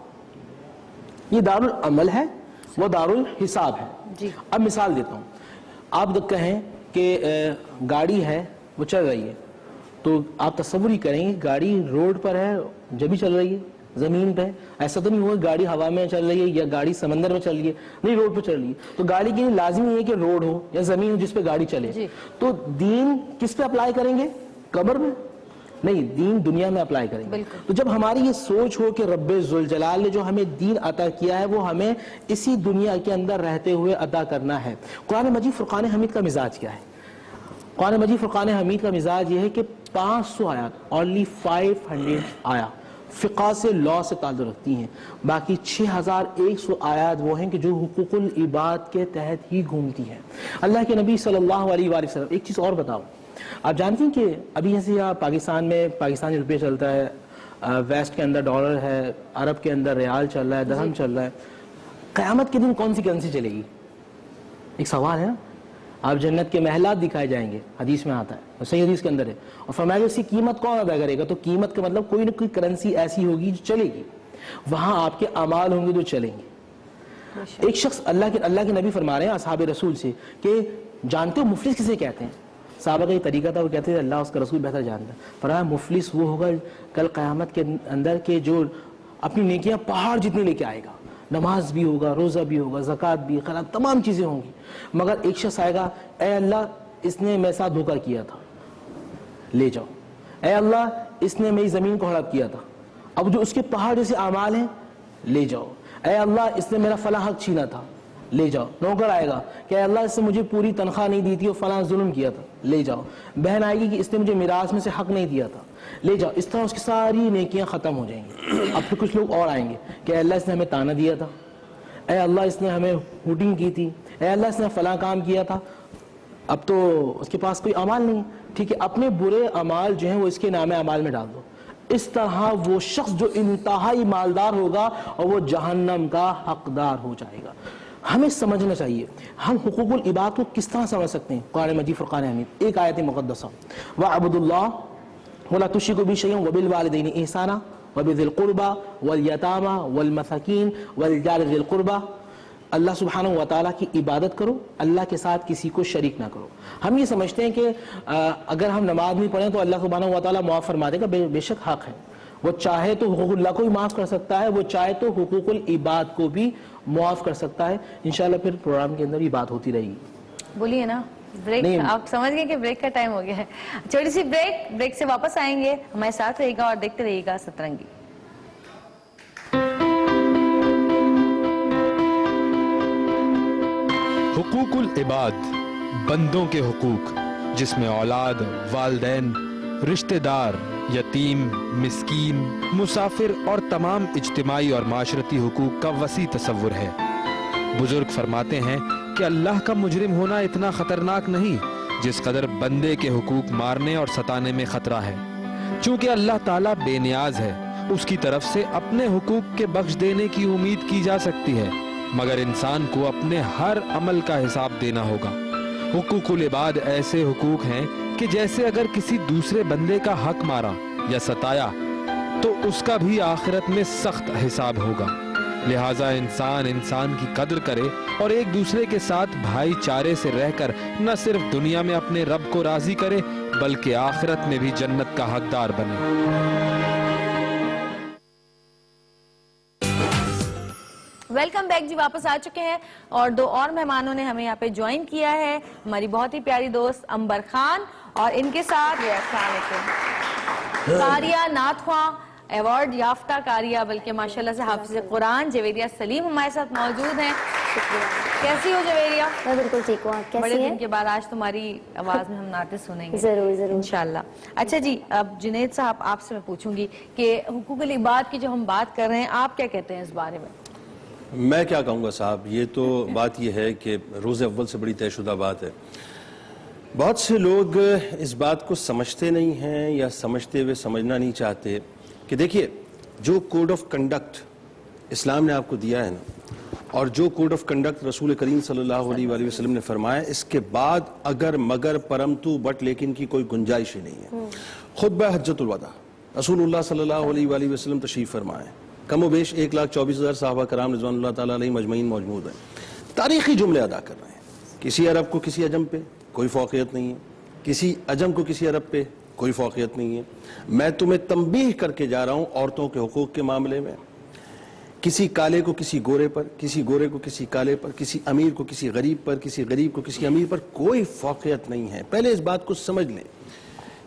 یہ دار العمل ہے, وہ دار الحساب ہے. اب مثال دیتا ہوں, آپ کہیں کہ گاڑی ہے وہ چل رہی ہے, تو آپ تصور ہی کریں گے گاڑی روڈ پر ہے جبھی چل رہی ہے, زمین پہ. ایسا تو نہیں ہوا گاڑی ہوا میں چل رہی ہے یا گاڑی سمندر میں چل رہی ہے, نہیں روڈ پہ چل رہی ہے. تو گاڑی کے لیے لازمی ہے کہ روڈ ہو یا زمین ہو جس پہ گاڑی چلے. تو دین کس پہ اپلائی کریں گے؟ قبر میں نہیں, دین دنیا میں اپلائی کریں گے. تو جب ہماری یہ سوچ ہو کہ رب ذوالجلال نے جو ہمیں دین عطا کیا ہے وہ ہمیں اسی دنیا کے اندر رہتے ہوئے ادا کرنا ہے. قرآن مجید فرقان حمید کا مزاج کیا ہے؟ قرآن مجید فرقان حمید کا مزاج یہ ہے کہ 500 آیات, only 500 آیا فقہ سے, لا سے تعلق رکھتی ہیں. باقی 6100 آیات وہ ہیں کہ جو حقوق العباد کے تحت ہی گھومتی ہیں. اللہ کے نبی صلی اللہ علیہ وآلہ وسلم, ایک چیز اور بتاؤ, آپ جانتی ہیں کہ ابھی جیسے پاکستان میں پاکستانی روپے چلتا ہے, ویسٹ کے اندر ڈالر ہے, عرب کے اندر ریال چل رہا ہے, درہم چل رہا ہے. قیامت کے دن کون سی کرنسی چلے گی؟ ایک سوال ہے نا. آپ جنت کے محلات دکھائے جائیں گے, حدیث میں آتا ہے, صحیح حدیث کے اندر ہے, اور فرمایا کہ اس کی قیمت کون ادا کرے گا؟ تو قیمت کا مطلب کوئی نہ کوئی کرنسی ایسی ہوگی جو چلے گی, وہاں آپ کے اعمال ہوں گے جو چلیں گے. ایک شخص اللہ کے نبی فرما رہے ہیں اصحاب رسول سے کہ جانتے ہو مفلس کسے کہتے ہیں؟ صحابہ کا یہ طریقہ تھا, وہ کہتے ہیں اللہ اس کا رسول بہتر جانتا ہے. فرمایا مفلس وہ ہوگا کل قیامت کے اندر کہ جو اپنی نیکیاں پہاڑ جتنی لے کے آئے گا, نماز بھی ہوگا, روزہ بھی ہوگا, زکوٰۃ بھی, خیرات, تمام چیزیں ہوں گی, مگر ایک شخص آئے گا, اے اللہ اس نے میرے ساتھ دھوکہ کیا تھا, لے جاؤ. اے اللہ اس نے میری زمین کو ہڑپ کیا تھا, اب جو اس کے پہاڑ جیسے اعمال ہیں لے جاؤ. اے اللہ اس نے میرا فلاں حق چھینا تھا, لے جاؤ. نوکر آئے گا کہ اے اللہ اس نے مجھے پوری تنخواہ نہیں دی تھی اور فلاں ظلم کیا تھا, لے جاؤ. بہن آئے گی کہ اس نے مجھے میراث میں سے حق نہیں دیا تھا, لے جاؤ. اس طرح اس کی ساری نیکیاں ختم ہو جائیں گی. اب پھر کچھ لوگ اور آئیں گے کہ اے اللہ اس نے ہمیں تانا دیا تھا, اے اللہ اس نے ہمیں ہوٹنگ کی تھی, اے اللہ اس نے فلاں کام کیا تھا. اب تو اس کے پاس کوئی اعمال نہیں, ٹھیک ہے, اپنے برے اعمال جو ہیں وہ اس کے نام اعمال میں ڈال دو. اس طرح وہ شخص جو انتہائی مالدار ہوگا اور وہ جہنم کا حقدار ہو جائے گا. ہمیں سمجھنا چاہیے ہم حقوق العباد کو کس طرح سمجھ سکتے ہیں. قرآن مجید فرقان حمید ایک آیت مقدسہ, وَاعْبُدُوا اللَّهَ وَلَا تُشْرِكُوا بِهِ شَيْئًا وَبِالْوَالِدَيْنِ إِحْسَانًا وَبِذِي الْقُرْبَى وَالْيَتَامَى وَالْمَسَاكِينِ وَالْجَارِ ذِي الْقُرْبَى. اللہ سبحانہ و تعالیٰ کی عبادت کرو, اللہ کے ساتھ کسی کو شریک نہ کرو. ہم یہ سمجھتے ہیں کہ اگر ہم نماز نہیں پڑھیں تو اللہ سبحانہ و تعالیٰ معاف فرما دے گا. بے شک حق ہے, وہ چاہے تو حقوق اللہ کو بھی معاف کر سکتا ہے, وہ چاہے تو حقوق العباد کو بھی معاف کر سکتا ہے. انشاءاللہ پھر پروگرام کے اندر یہ بات ہوتی رہے گی. بولیے نا, بریک, آپ سمجھ گئے کہ بریک کا ٹائم ہو گیا ہے. چھوٹی سی بریک سے واپس آئیں گے. ہمارے ساتھ رہے گا اور دیکھتے رہیے گا سترنگی. حقوق العباد, بندوں کے حقوق, جس میں اولاد, والدین, رشتہ دار, یتیم, مسکین, مسافر اور تمام اجتماعی اور معاشرتی حقوق کا وسیع تصور ہے. بزرگ فرماتے ہیں کہ اللہ کا مجرم ہونا اتنا خطرناک نہیں جس قدر بندے کے حقوق مارنے اور ستانے میں خطرہ ہے۔ چونکہ اللہ تعالیٰ بے نیاز ہے، اس کی طرف سے اپنے حقوق کے بخش دینے کی امید کی جا سکتی ہے، مگر انسان کو اپنے ہر عمل کا حساب دینا ہوگا۔ حقوق العباد ایسے حقوق ہیں کہ جیسے اگر کسی دوسرے بندے کا حق مارا یا ستایا تو اس کا بھی آخرت میں سخت حساب ہوگا۔ لہٰذا انسان کی قدر کرے اور ایک دوسرے کے ساتھ بھائی چارے سے رہ کر نہ صرف دنیا میں اپنے رب کو راضی کرے بلکہ آخرت میں بھی جنت کا حقدار بنے۔ ویلکم بیک جی، واپس آ چکے ہیں اور دو اور مہمانوں نے ہمیں یہاں پہ جوائن کیا ہے، ہماری بہت ہی پیاری دوست امبر خان اور ان کے ساتھ السلام علیکم قاریہ نعت خواں، ایوارڈ یافتہ قاریہ بلکہ ماشاءاللہ سے حافظ قرآن جویریہ سلیم ہمارے ساتھ موجود ہیں۔ کیسی ہو جویریہ؟ میں بالکل ٹھیک ہوں، آپ کیسی ہیں؟ بڑے دن کے بعد آج تمہاری آواز میں ہم نعتیں سنیں گے ضرور ضرور انشاءاللہ۔ اچھا جی، اب جنید صاحب آپ سے میں پوچھوں گی کہ حقوق العباد کی جو ہم بات کر رہے ہیں، آپ کیا کہتے ہیں اس بارے میں؟ میں کیا کہوں گا صاحب، یہ تو بات یہ ہے کہ روز اول سے بڑی طے شدہ بات ہے۔ بہت سے لوگ اس بات کو سمجھتے نہیں ہیں یا سمجھتے ہوئے سمجھنا نہیں چاہتے کہ دیکھیے جو کوڈ آف کنڈکٹ اسلام نے آپ کو دیا ہے نا، اور جو کوڈ آف کنڈکٹ رسول کریم صلی اللہ علیہ وآلہ وسلم نے فرمایا، اس کے بعد اگر مگر پرمتو بٹ لیکن کی کوئی گنجائش ہی نہیں ہے۔ خطبہ حجۃ الوداع رسول اللہ صلی اللہ علیہ وآلہ وسلم تشریف فرمائے، کم و بیش 1,24,000 صحابہ کرام رضوان اللہ تعالیٰ علیہ مجمعین موجود ہیں، تاریخی جملے ادا کر رہے ہیں۔ کسی عرب کو کسی عجم پہ کوئی فوقیت نہیں ہے، کسی عجم کو کسی عرب پہ کوئی فوقیت نہیں ہے۔ میں تمہیں تنبیہ کر کے جا رہا ہوں عورتوں کے حقوق کے معاملے میں، کسی کالے کو کسی گورے پر، کسی گورے کو کسی کالے پر، کسی امیر کو کسی غریب پر، کسی غریب کو کسی امیر پر کوئی فوقیت نہیں ہے۔ پہلے اس بات کو سمجھ لیں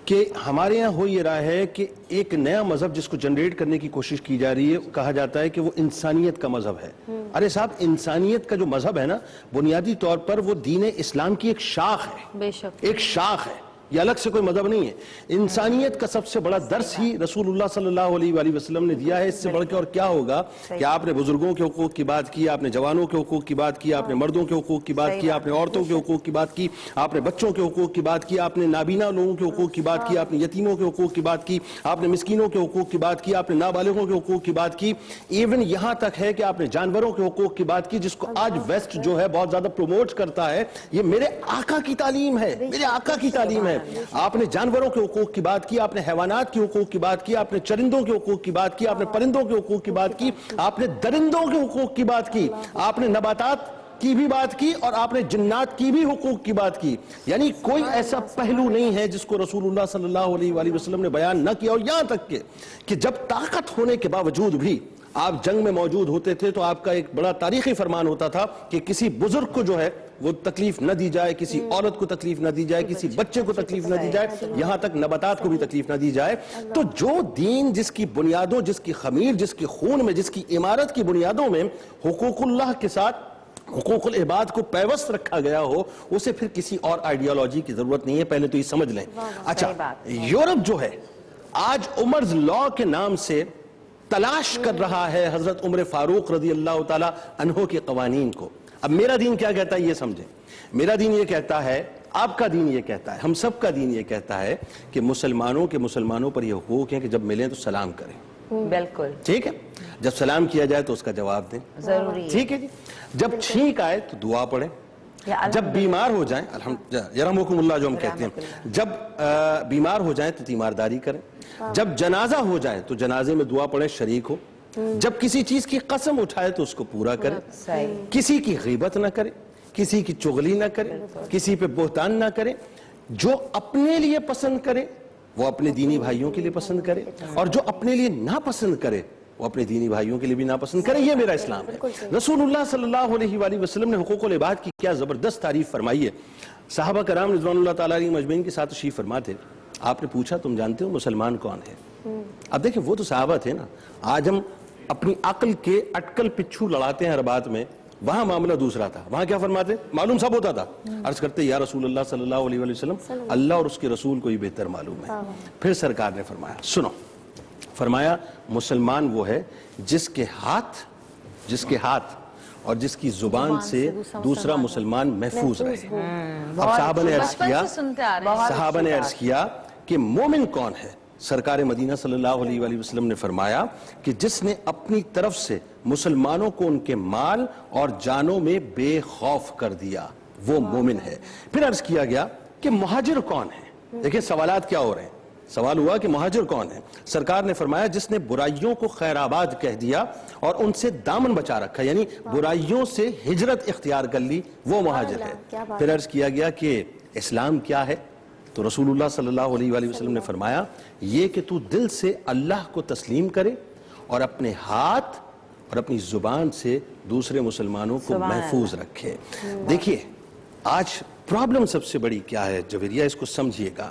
کہ ہمارے یہاں ہو یہ رہا ہے کہ ایک نیا مذہب جس کو جنریٹ کرنے کی کوشش کی جا رہی ہے، کہا جاتا ہے کہ وہ انسانیت کا مذہب ہے۔ ارے صاحب، انسانیت کا جو مذہب ہے نا، بنیادی طور پر وہ دین اسلام کی ایک شاخ ہے، بے شک ایک شاخ ہے، یہ الگ سے کوئی مذہب نہیں ہے۔ انسانیت کا سب سے بڑا درس ہی رسول اللہ صلی اللہ علیہ وآلہ وسلم نے دیا ہے۔ اس سے بڑھ کے اور کیا ہوگا کہ آپ نے بزرگوں کے حقوق کی بات کی، آپ نے جوانوں کے حقوق کی بات کی، آپ نے مردوں کے حقوق کی بات کی، آپ نے عورتوں کے حقوق کی بات کی، آپ نے بچوں کے حقوق کی بات کی، آپ نے نابینا لوگوں کے حقوق کی بات کی، آپ نے یتیموں کے حقوق کی بات کی، آپ نے مسکینوں کے حقوق کی بات کی، آپ نے نابالغوں کے حقوق کی بات کی، ایون یہاں تک ہے کہ آپ نے جانوروں کے حقوق کی بات کی، جس کو آج ویسٹ جو ہے بہت زیادہ پروموٹ کرتا ہے۔ یہ میرے آقا کی تعلیم ہے، میرے آقا کی تعلیم ہے۔ آپ نے جانوروں کے حقوق کی بات کی، آپ نے حیوانات کے حقوق کی بات کی، آپ نے چرندوں کے حقوق کی بات کی، آپ نے پرندوں کے حقوق کی بات کی، آپ نے درندوں کے حقوق کی بات کی، آپ نے نباتات کی بھی بات کی، اور آپ نے جنات کی بھی حقوق کی بات کی۔ یعنی کوئی ایسا پہلو نہیں ہے جس کو رسول اللہ صلی اللہ علیہ وآلہ وسلم نے بیان نہ کیا۔ اور یہاں تک کہ جب طاقت ہونے کے باوجود بھی آپ جنگ میں موجود ہوتے تھے تو آپ کا ایک بڑا تاریخی فرمان ہوتا تھا کہ کسی بزرگ کو جو ہے وہ تکلیف نہ دی جائے، کسی عورت کو تکلیف نہ دی جائے، کسی بچے کو تکلیف نہ دی جائے، یہاں تک نباتات کو بھی تکلیف نہ دی جائے۔ تو جو دین جس کی بنیادوں، جس کی خمیر، جس کی خون میں، جس کی عمارت کی بنیادوں میں حقوق اللہ کے ساتھ حقوق العباد کو پیوست رکھا گیا ہو، اسے پھر کسی اور آئیڈیالوجی کی ضرورت نہیں ہے۔ پہلے تو یہ سمجھ لیں۔ اچھا، یورپ جو ہے آج عمرز لا کے نام سے تلاش کر رہا ہے حضرت عمر فاروق رضی اللہ تعالیٰ عنہ کے قوانین کو۔ اب میرا دین کیا کہتا ہے یہ سمجھیں۔ میرا دین یہ کہتا ہے، آپ کا دین یہ کہتا ہے، ہم سب کا دین یہ کہتا ہے کہ مسلمانوں پر یہ حقوق ہیں کہ جب ملیں تو سلام کریں۔ بالکل ٹھیک ہے، جب سلام کیا جائے تو اس کا جواب دیں، ضروری ہے۔ ٹھیک ہے جی۔ جب چھینک آئے تو دعا پڑھیں، جب بیمار ہو جائیں یرحمکم اللہ جو ہم کہتے ہیں، جب بیمار ہو جائیں تو تیمارداری کریں، جب جنازہ ہو جائے تو جنازے میں دعا پڑھیں، شریک ہو، جب کسی چیز کی قسم اٹھائے تو اس کو پورا کریں، کسی کی غیبت نہ کریں، کسی کی چغلی نہ کریں، کسی پہ بہتان نہ کریں، جو اپنے لیے پسند کرے وہ اپنے دینی بھائیوں کے لیے پسند کرے، اور جو اپنے لیے ناپسند کرے وہ اپنے دینی بھائیوں کے لیے بھی ناپسند کرے۔ یہ میرا اسلام ہے۔ رسول اللہ صلی اللہ علیہ وآلہ وسلم نے حقوق العباد کی کیا زبردست تعریف فرمائی ہے۔ صحابہ کرام رضوان اللہ تعالیٰ علیہ مجمعین کے ساتھ تشریف فرما تھے۔ آپ نے پوچھا تم جانتے ہو مسلمان کون ہے؟ اب دیکھیں وہ تو صحابہ تھے نا، آج ہم اپنی عقل کے اٹکل پچھو لڑاتے ہیں ہر بات میں، وہاں معاملہ دوسرا تھا۔ وہاں کیا فرماتے؟ معلوم سب ہوتا تھا، عرض کرتے یا رسول اللہ صلی اللہ علیہ وآلہ وسلم، اللہ اور اس کے رسول کو ہی بہتر معلوم ہے۔ پھر سرکار نے فرمایا سنو، فرمایا مسلمان وہ ہے جس کے ہاتھ اور جس کی زبان سے دوسرا مسلمان محفوظ رہے. اب صحابہ نے عرض کیا کہ مومن کون ہے؟ سرکار مدینہ صلی اللہ علیہ وآلہ وسلم نے فرمایا کہ جس نے اپنی طرف سے مسلمانوں کو ان کے مال اور جانوں میں بے خوف کر دیا وہ مومن ہے. پھر عرض کیا گیا کہ مہاجر کون ہے؟ دیکھیں سوالات کیا ہو رہے ہیں. سوال ہوا کہ مہاجر کون ہے؟ سرکار نے فرمایا جس نے برائیوں کو خیر آباد کہہ دیا اور ان سے دامن بچا رکھا، یعنی برائیوں سے ہجرت اختیار کر لی، وہ مہاجر ہے. پھر عرض کیا گیا کہ اسلام کیا ہے؟ تو رسول اللہ صلی اللہ علیہ وآلہ وسلم نے فرمایا یہ کہ تو دل سے اللہ کو تسلیم کرے اور اپنے ہاتھ اور اپنی زبان سے دوسرے مسلمانوں کو محفوظ رکھے. دیکھیے آج پرابلم سب سے بڑی کیا ہے جویریہ، اس کو سمجھیے گا.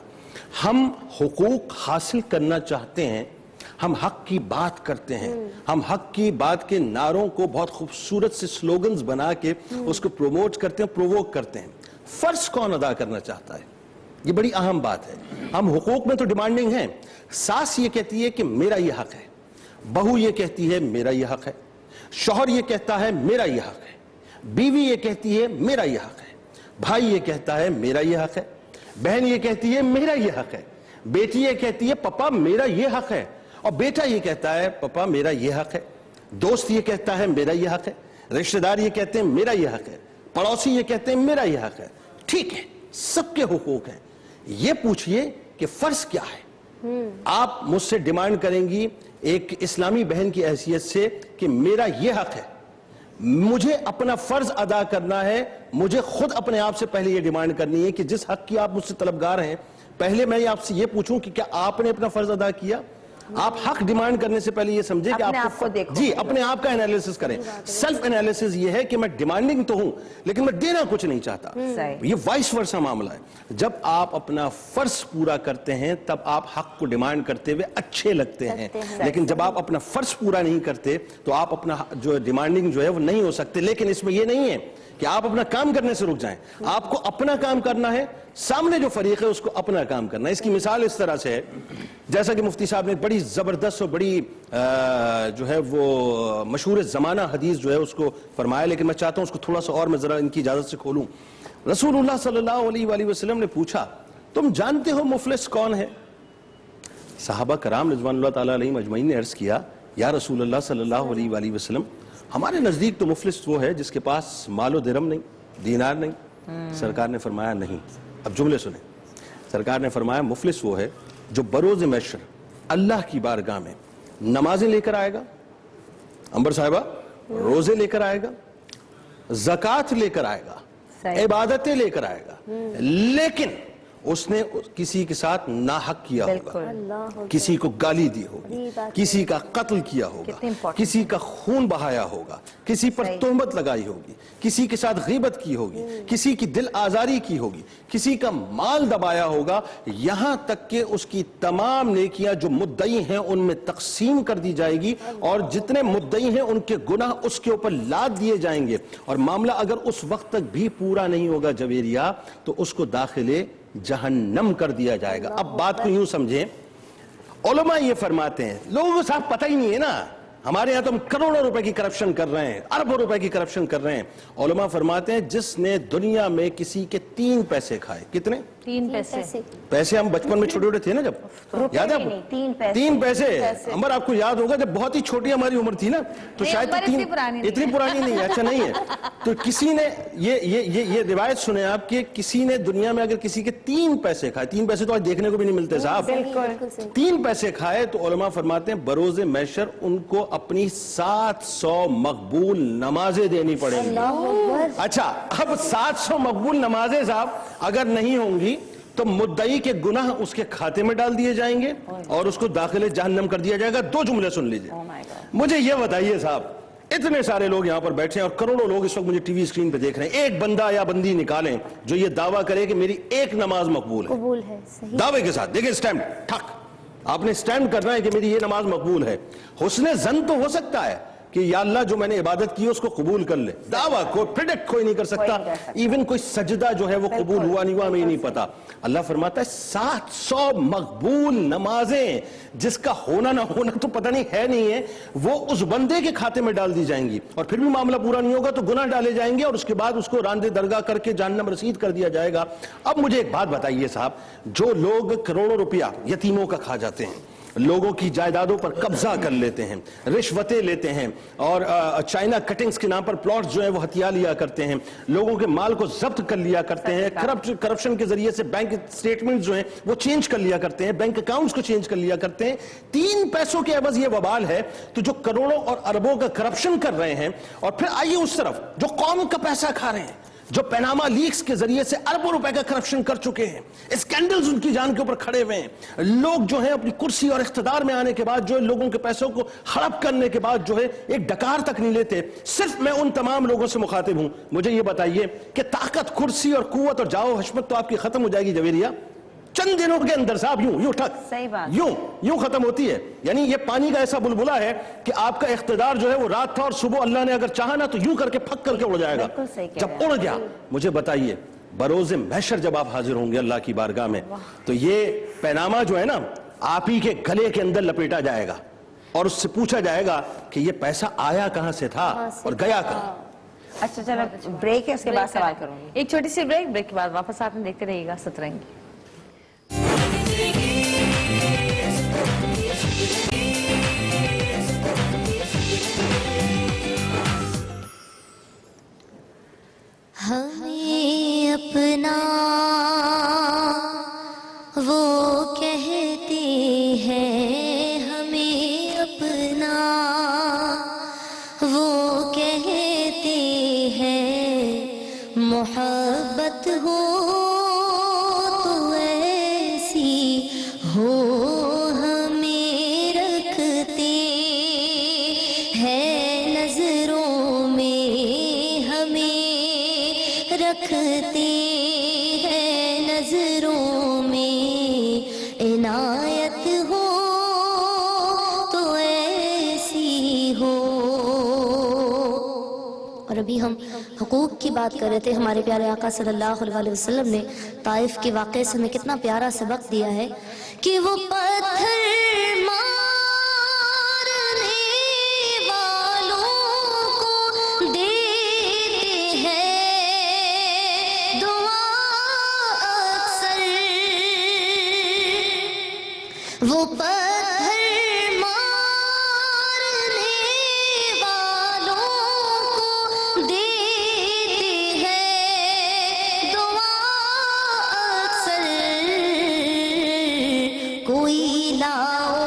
ہم حقوق حاصل کرنا چاہتے ہیں، ہم حق کی بات کرتے ہیں، ہم حق کی بات کے نعروں کو بہت خوبصورت سے سلوگنز بنا کے اس کو پروموٹ کرتے ہیں، پرووک کرتے ہیں. فرض کون ادا کرنا چاہتا ہے؟ یہ بڑی اہم بات ہے. ہم حقوق میں تو ڈیمانڈنگ ہیں. ساس یہ کہتی ہے کہ میرا یہ حق ہے، بہو یہ کہتی ہے میرا یہ حق ہے، شوہر یہ کہتا ہے میرا یہ حق ہے، بیوی یہ کہتی ہے میرا یہ حق ہے، بھائی یہ کہتا ہے میرا یہ حق ہے، بہن یہ کہتی ہے میرا یہ حق ہے، بیٹی یہ کہتی ہے پپا میرا یہ حق ہے، اور بیٹا یہ کہتا ہے پپا میرا یہ حق ہے، دوست یہ کہتا ہے میرا یہ حق ہے، رشتہ دار یہ کہتے ہیں میرا یہ حق ہے، پڑوسی یہ کہتے ہیں میرا یہ حق ہے. ٹھیک ہے، سب کے حقوق ہیں. یہ پوچھئے کہ فرض کیا ہے؟ آپ مجھ سے ڈیمانڈ کریں گی ایک اسلامی بہن کی حیثیت سے کہ میرا یہ حق ہے، مجھے اپنا فرض ادا کرنا ہے. مجھے خود اپنے آپ سے پہلے یہ ڈیمانڈ کرنی ہے کہ جس حق کی آپ مجھ سے طلبگار ہیں، پہلے میں آپ سے یہ پوچھوں کہ کیا آپ نے اپنا فرض ادا کیا؟ آپ حق ڈیمانڈ کرنے سے پہلے یہ سمجھے کہ آپ کو جی اپنے آپ کا انالیسس کریں. سیلف انالیسس یہ ہے کہ میں ڈیمانڈنگ تو ہوں لیکن میں دینا کچھ نہیں چاہتا. یہ وائس ورسا معاملہ ہے. جب آپ اپنا فرض پورا کرتے ہیں تب آپ حق کو ڈیمانڈ کرتے ہوئے اچھے لگتے ہیں، لیکن جب آپ اپنا فرض پورا نہیں کرتے تو آپ اپنا جو ڈیمانڈنگ جو ہے وہ نہیں ہو سکتے. لیکن اس میں یہ نہیں ہے کہ آپ اپنا کام کرنے سے رک جائیں. آپ کو اپنا کام کرنا ہے، سامنے جو فریق ہے اس کو اپنا کام کرنا ہے. اس کی مثال اس طرح سے ہے جیسا کہ مفتی صاحب نے بڑی زبردست اور بڑی جو ہے وہ مشہور زمانہ حدیث جو ہے اس کو فرمایا، لیکن میں چاہتا ہوں اس کو تھوڑا سا اور میں ذرا ان کی اجازت سے کھولوں. رسول اللہ صلی اللہ علیہ وآلہ وسلم نے پوچھا تم جانتے ہو مفلس کون ہے؟ صحابہ کرام رضوان اللہ تعالیٰ علیہم اجمعین نے عرض کیا یا رسول اللہ صلی اللہ علیہ وآلہ وسلم ہمارے نزدیک تو مفلس وہ ہے جس کے پاس مال و درم نہیں، دینار نہیں. سرکار نے فرمایا نہیں. اب جملے سنیں. سرکار نے فرمایا مفلس وہ ہے جو بروز محشر اللہ کی بارگاہ میں نمازیں لے کر آئے گا، انبر صاحبہ روزے لے کر آئے گا، زکوٰۃ لے کر آئے گا، عبادتیں لے کر آئے گا، لیکن اس نے کسی کے ساتھ ناحق کیا ہوگا، کسی کو گالی دی ہوگی، کسی کا قتل کیا ہوگا، کسی کا خون بہایا ہوگا، کسی پر تہمت لگائی ہوگی، کسی کے ساتھ غیبت کی ہوگی، کسی کی دل آزاری کی ہوگی، کسی کا مال دبایا ہوگا، یہاں تک کہ اس کی تمام نیکیاں جو مدعی ہیں ان میں تقسیم کر دی جائے گی اور جتنے مدعی ہیں ان کے گناہ اس کے اوپر لاد دیے جائیں گے. اور معاملہ اگر اس وقت تک بھی پورا نہیں ہوگا جویریہ تو اس کو داخلے جہنم کر دیا جائے گا. اب بات کو یوں سمجھیں، علماء یہ فرماتے ہیں، لوگوں کو صاحب پتہ ہی نہیں ہے نا، ہمارے یہاں تو ہم کروڑوں روپے کی کرپشن کر رہے ہیں، اربوں روپے کی کرپشن کر رہے ہیں. علماء فرماتے ہیں جس نے دنیا میں کسی کے 3 پیسے کھائے، کتنے؟ 3 پیسے. پیسے ہم بچپن میں چھوٹے چھوٹے تھے نا جب، یاد ہے آپ کو؟ 3 پیسے. عمر آپ کو یاد ہوگا جب بہت ہی چھوٹی ہماری عمر تھی نا تو شاید اتنی پرانی نہیں ہے. اچھا نہیں ہے تو کسی نے یہ روایت سنے آپ کہ کسی نے دنیا میں اگر کسی کے 3 پیسے کھائے، 3 پیسے تو آج دیکھنے کو بھی نہیں ملتے صاحب، 3 پیسے کھائے تو علماء فرماتے ہیں بروز محشر ان کو اپنی 700 مقبول نمازیں دینی پڑیں گی. اچھا اب 700 مقبول نمازیں صاحب اگر نہیں ہوں گی تو مدعی کے گناہ اس کے کھاتے میں ڈال دیے جائیں گے اور اس کو داخل جہنم کر دیا جائے گا. 2 جملے سن لیجئے. مجھے یہ بتائیے صاحب، اتنے سارے لوگ یہاں پر بیٹھے ہیں اور کروڑوں لوگ اس وقت مجھے ٹی وی اسکرین پہ دیکھ رہے ہیں، ایک بندہ یا بندی نکالیں جو یہ دعویٰ کرے کہ میری ایک نماز مقبول ہے دعوے کے ساتھ. دیکھیں اسٹینڈ ٹھک، آپ نے اسٹینڈ کرنا ہے کہ میری یہ نماز مقبول ہے. حسن ظن تو ہو سکتا ہے کہ یا اللہ جو میں نے عبادت کی اس کو قبول کر لے. دعویٰ پریڈکٹ کوئی نہیں کر سکتا, ایون کوئی سجدہ جو ہے وہ قبول ہوا نہیں ہوا ہمیں نہیں پتا. اللہ فرماتا ہے 700 مقبول نمازیں جس کا ہونا نہ ہونا تو پتہ نہیں ہے نہیں ہے, وہ اس بندے کے کھاتے میں ڈال دی جائیں گی, اور پھر بھی معاملہ پورا نہیں ہوگا تو گناہ ڈالے جائیں گے, اور اس کے بعد اس کو راندے درگاہ کر کے جہنم رسید کر دیا جائے گا. اب مجھے ایک بات بتائیے صاحب, جو لوگ کروڑوں روپیہ یتیموں کا کھا جاتے ہیں, لوگوں کی جائیدادوں پر قبضہ کر لیتے ہیں, رشوتیں لیتے ہیں, اور چائنا کٹنگز کے نام پر پلاٹس جو ہیں وہ ہتھیا لیا کرتے ہیں, لوگوں کے مال کو ضبط کر لیا کرتے ہیں, کرپشن کے ذریعے سے بینک سٹیٹمنٹ جو ہیں وہ چینج کر لیا کرتے ہیں, بینک اکاؤنٹس کو چینج کر لیا کرتے ہیں, 3 پیسوں کے عوض یہ وبال ہے. تو جو کروڑوں اور اربوں کا کرپشن کر رہے ہیں, اور پھر آئیے اس طرف جو قوم کا پیسہ کھا رہے ہیں, جو پیناما لیکس کے ذریعے سے اربوں روپے کا کرپشن کر چکے ہیں, اسکینڈلز ان کی جان کے اوپر کھڑے ہوئے ہیں, لوگ جو ہیں اپنی کرسی اور اقتدار میں آنے کے بعد جو ہے لوگوں کے پیسوں کو ہڑپ کرنے کے بعد جو ہے ایک ڈکار تک نہیں لیتے. صرف میں ان تمام لوگوں سے مخاطب ہوں, مجھے یہ بتائیے کہ طاقت, کرسی اور قوت اور جاہ و حشمت تو آپ کی ختم ہو جائے گی جویریہ چند دنوں کے اندر صاحب, یوں ٹھک, صحیح بات, یوں ختم ہوتی ہے. یعنی یہ پانی کا ایسا بلبلہ ہے کہ آپ کا اقتدار جو ہے وہ رات تھا, اور صبح اللہ نے اگر چاہا نا تو یوں کر کے پھک کر کے اڑ جائے گا. جب اڑ گیا, مجھے بتائیے بروز محشر جب آپ حاضر ہوں گے اللہ کی بارگاہ میں, تو یہ پیناما جو ہے نا آپ ہی کے گلے کے اندر لپیٹا جائے گا, اور اس سے پوچھا جائے گا کہ یہ پیسہ آیا کہاں سے تھا اور گیا کہاں. اچھا چلو بریک ہے, اس کے بعد سوال کروں گی. ایک چھوٹی سی بریک کے بعد واپس آپ دیکھتے رہیے گا سترنگی. ہمیں اپنا وہ کہتے ہیں, ہمیں اپنا وہ کہتے ہیں, محبت ہو تو ایسی ہو ہمیں رکھتے ہیں نظروں میں, ہمیں رکھتے ہیں نظروں میں, عنایت ہو تو ایسی ہو. اور ابھی ہم حقوق کی بات کر رہے تھے. ہمارے پیارے آقا صلی اللہ علیہ وسلم نے طائف کے واقعے سے ہمیں کتنا پیارا سبق دیا ہے کہ وہ پتھر وہ پتھر مارنے والوں کو دیتے ہیں دعا اکثر. کوئی لاؤ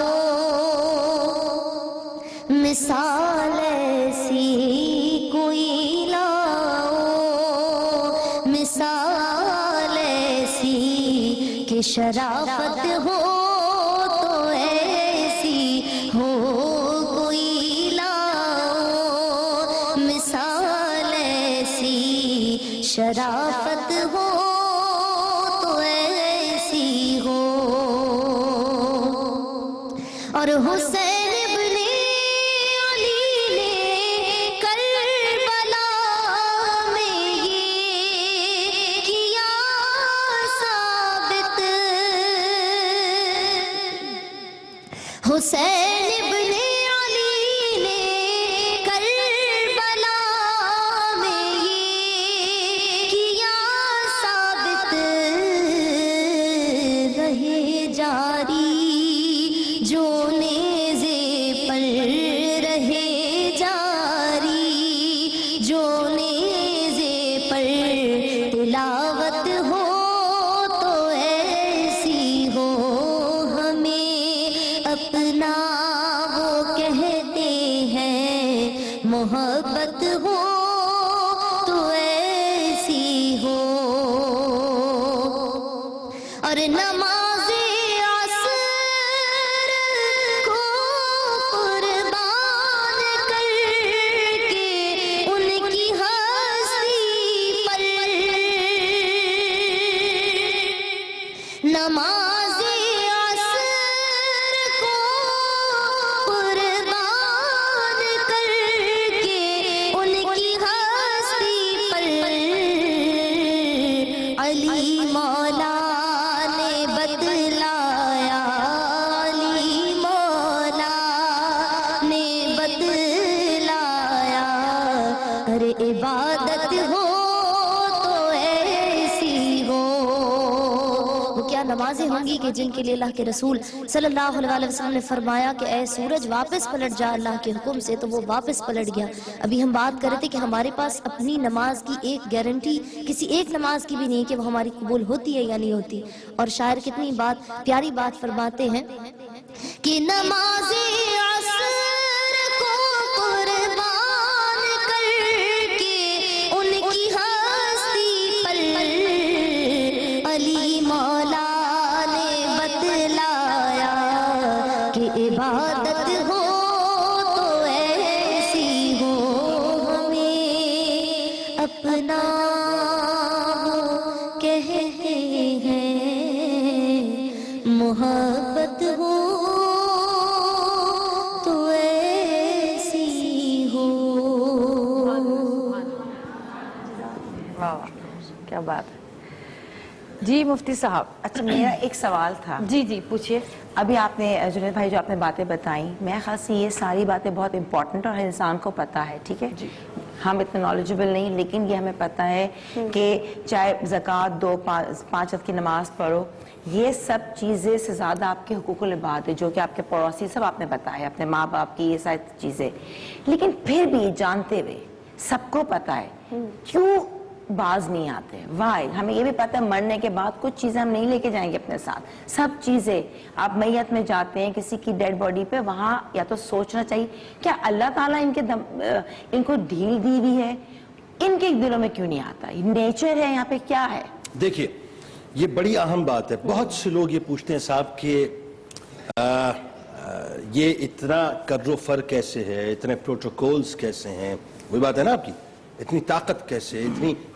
مثال ایسی, کوئی لاؤ مثال ایسی کہ شرافت ہو شرافت ہو تو ایسی ہو. اور حسین ابن علی نے کربلا میں یہ کیا ثابت, حسین ابن علی نے کربلا میں یہ کیا ثابت, رہے جاری جو نیزے پر رہے جاری, جو نیزے پر تلاوت ہو تو ایسی ہو. ہمیں اپنا وہ کہتے ہیں, محبت ہو تو ایسی ہو. اور نماز عصر کو قربان کر کے ان کی ہستی پر, نماز عصر کو قربان کر علی مولا نے بتلایا، علی مولا نے بتلایا، ارے عبادت ہو تو ایسی ہو۔ وہ کیا نمازیں ہوں گی کہ جن کے لیے اللہ کے رسول صلی اللہ علیہ وسلم نے فرمایا کہ اے سورج واپس پلٹ جا اللہ کے حکم سے، تو وہ واپس پلٹ گیا۔ ابھی ہم بات کر رہے تھے کہ ہمارے پاس اپنی نماز کی ایک گارنٹی کسی ایک نماز کی بھی نہیں کہ وہ ہماری قبول ہوتی ہے یا نہیں ہوتی۔ اور شاعر کتنی پیاری بات فرماتے ہیں کہ نماز عصر کو قربان کر کے ان کی ہستی پر علی مولا نے بتلایا کہ عبادت ہو تو ایسی ہو، ہمیں اپنا وہ کہتے ہیں، محبت ہو تو ایسی ہو۔ کیا بات ہے۔ جی مفتی صاحب، اچھا میرا ایک سوال تھا۔ جی جی پوچھئے۔ ابھی آپ نے جنید بھائی جو آپ نے باتیں بتائیں، میں خیال سے یہ ساری باتیں بہت امپورٹنٹ اور ہر انسان کو پتہ ہے، ٹھیک ہے؟ ہم اتنے نالجبل نہیں، لیکن یہ ہمیں پتہ ہے کہ چاہے زکوٰۃ دو، 5 وقت کی نماز پڑھو، یہ سب چیزیں سے زیادہ آپ کے حقوق العباد ہے، جو کہ آپ کے پڑوسی سب آپ نے بتایا، اپنے ماں باپ کی یہ ساری چیزیں، لیکن پھر بھی جانتے ہوئے سب کو پتہ ہے کیوں باز نہیں آتے؟ وائی؟ ہمیں یہ بھی پتہ ہے مرنے کے بعد کچھ چیزیں ہم نہیں لے کے جائیں گے اپنے ساتھ، سب چیزیں آپ میت میں جاتے ہیں کسی کی ڈیڈ باڈی پہ، وہاں یا تو سوچنا چاہیے کیا اللہ تعالیٰ ان کو ڈھیل دی ہوئی ہے، ان کے دلوں میں کیوں نہیں آتا؟ نیچر ہے یہاں پہ، کیا ہے؟ دیکھیے یہ بڑی اہم بات ہے۔ بہت سے لوگ یہ پوچھتے ہیں صاحب کہ یہ اتنا قدر و فر کیسے ہے، اتنے پروٹوکولز کیسے ہیں، وہی بات ہے نا آپ کی، اتنی طاقت کیسے ہے،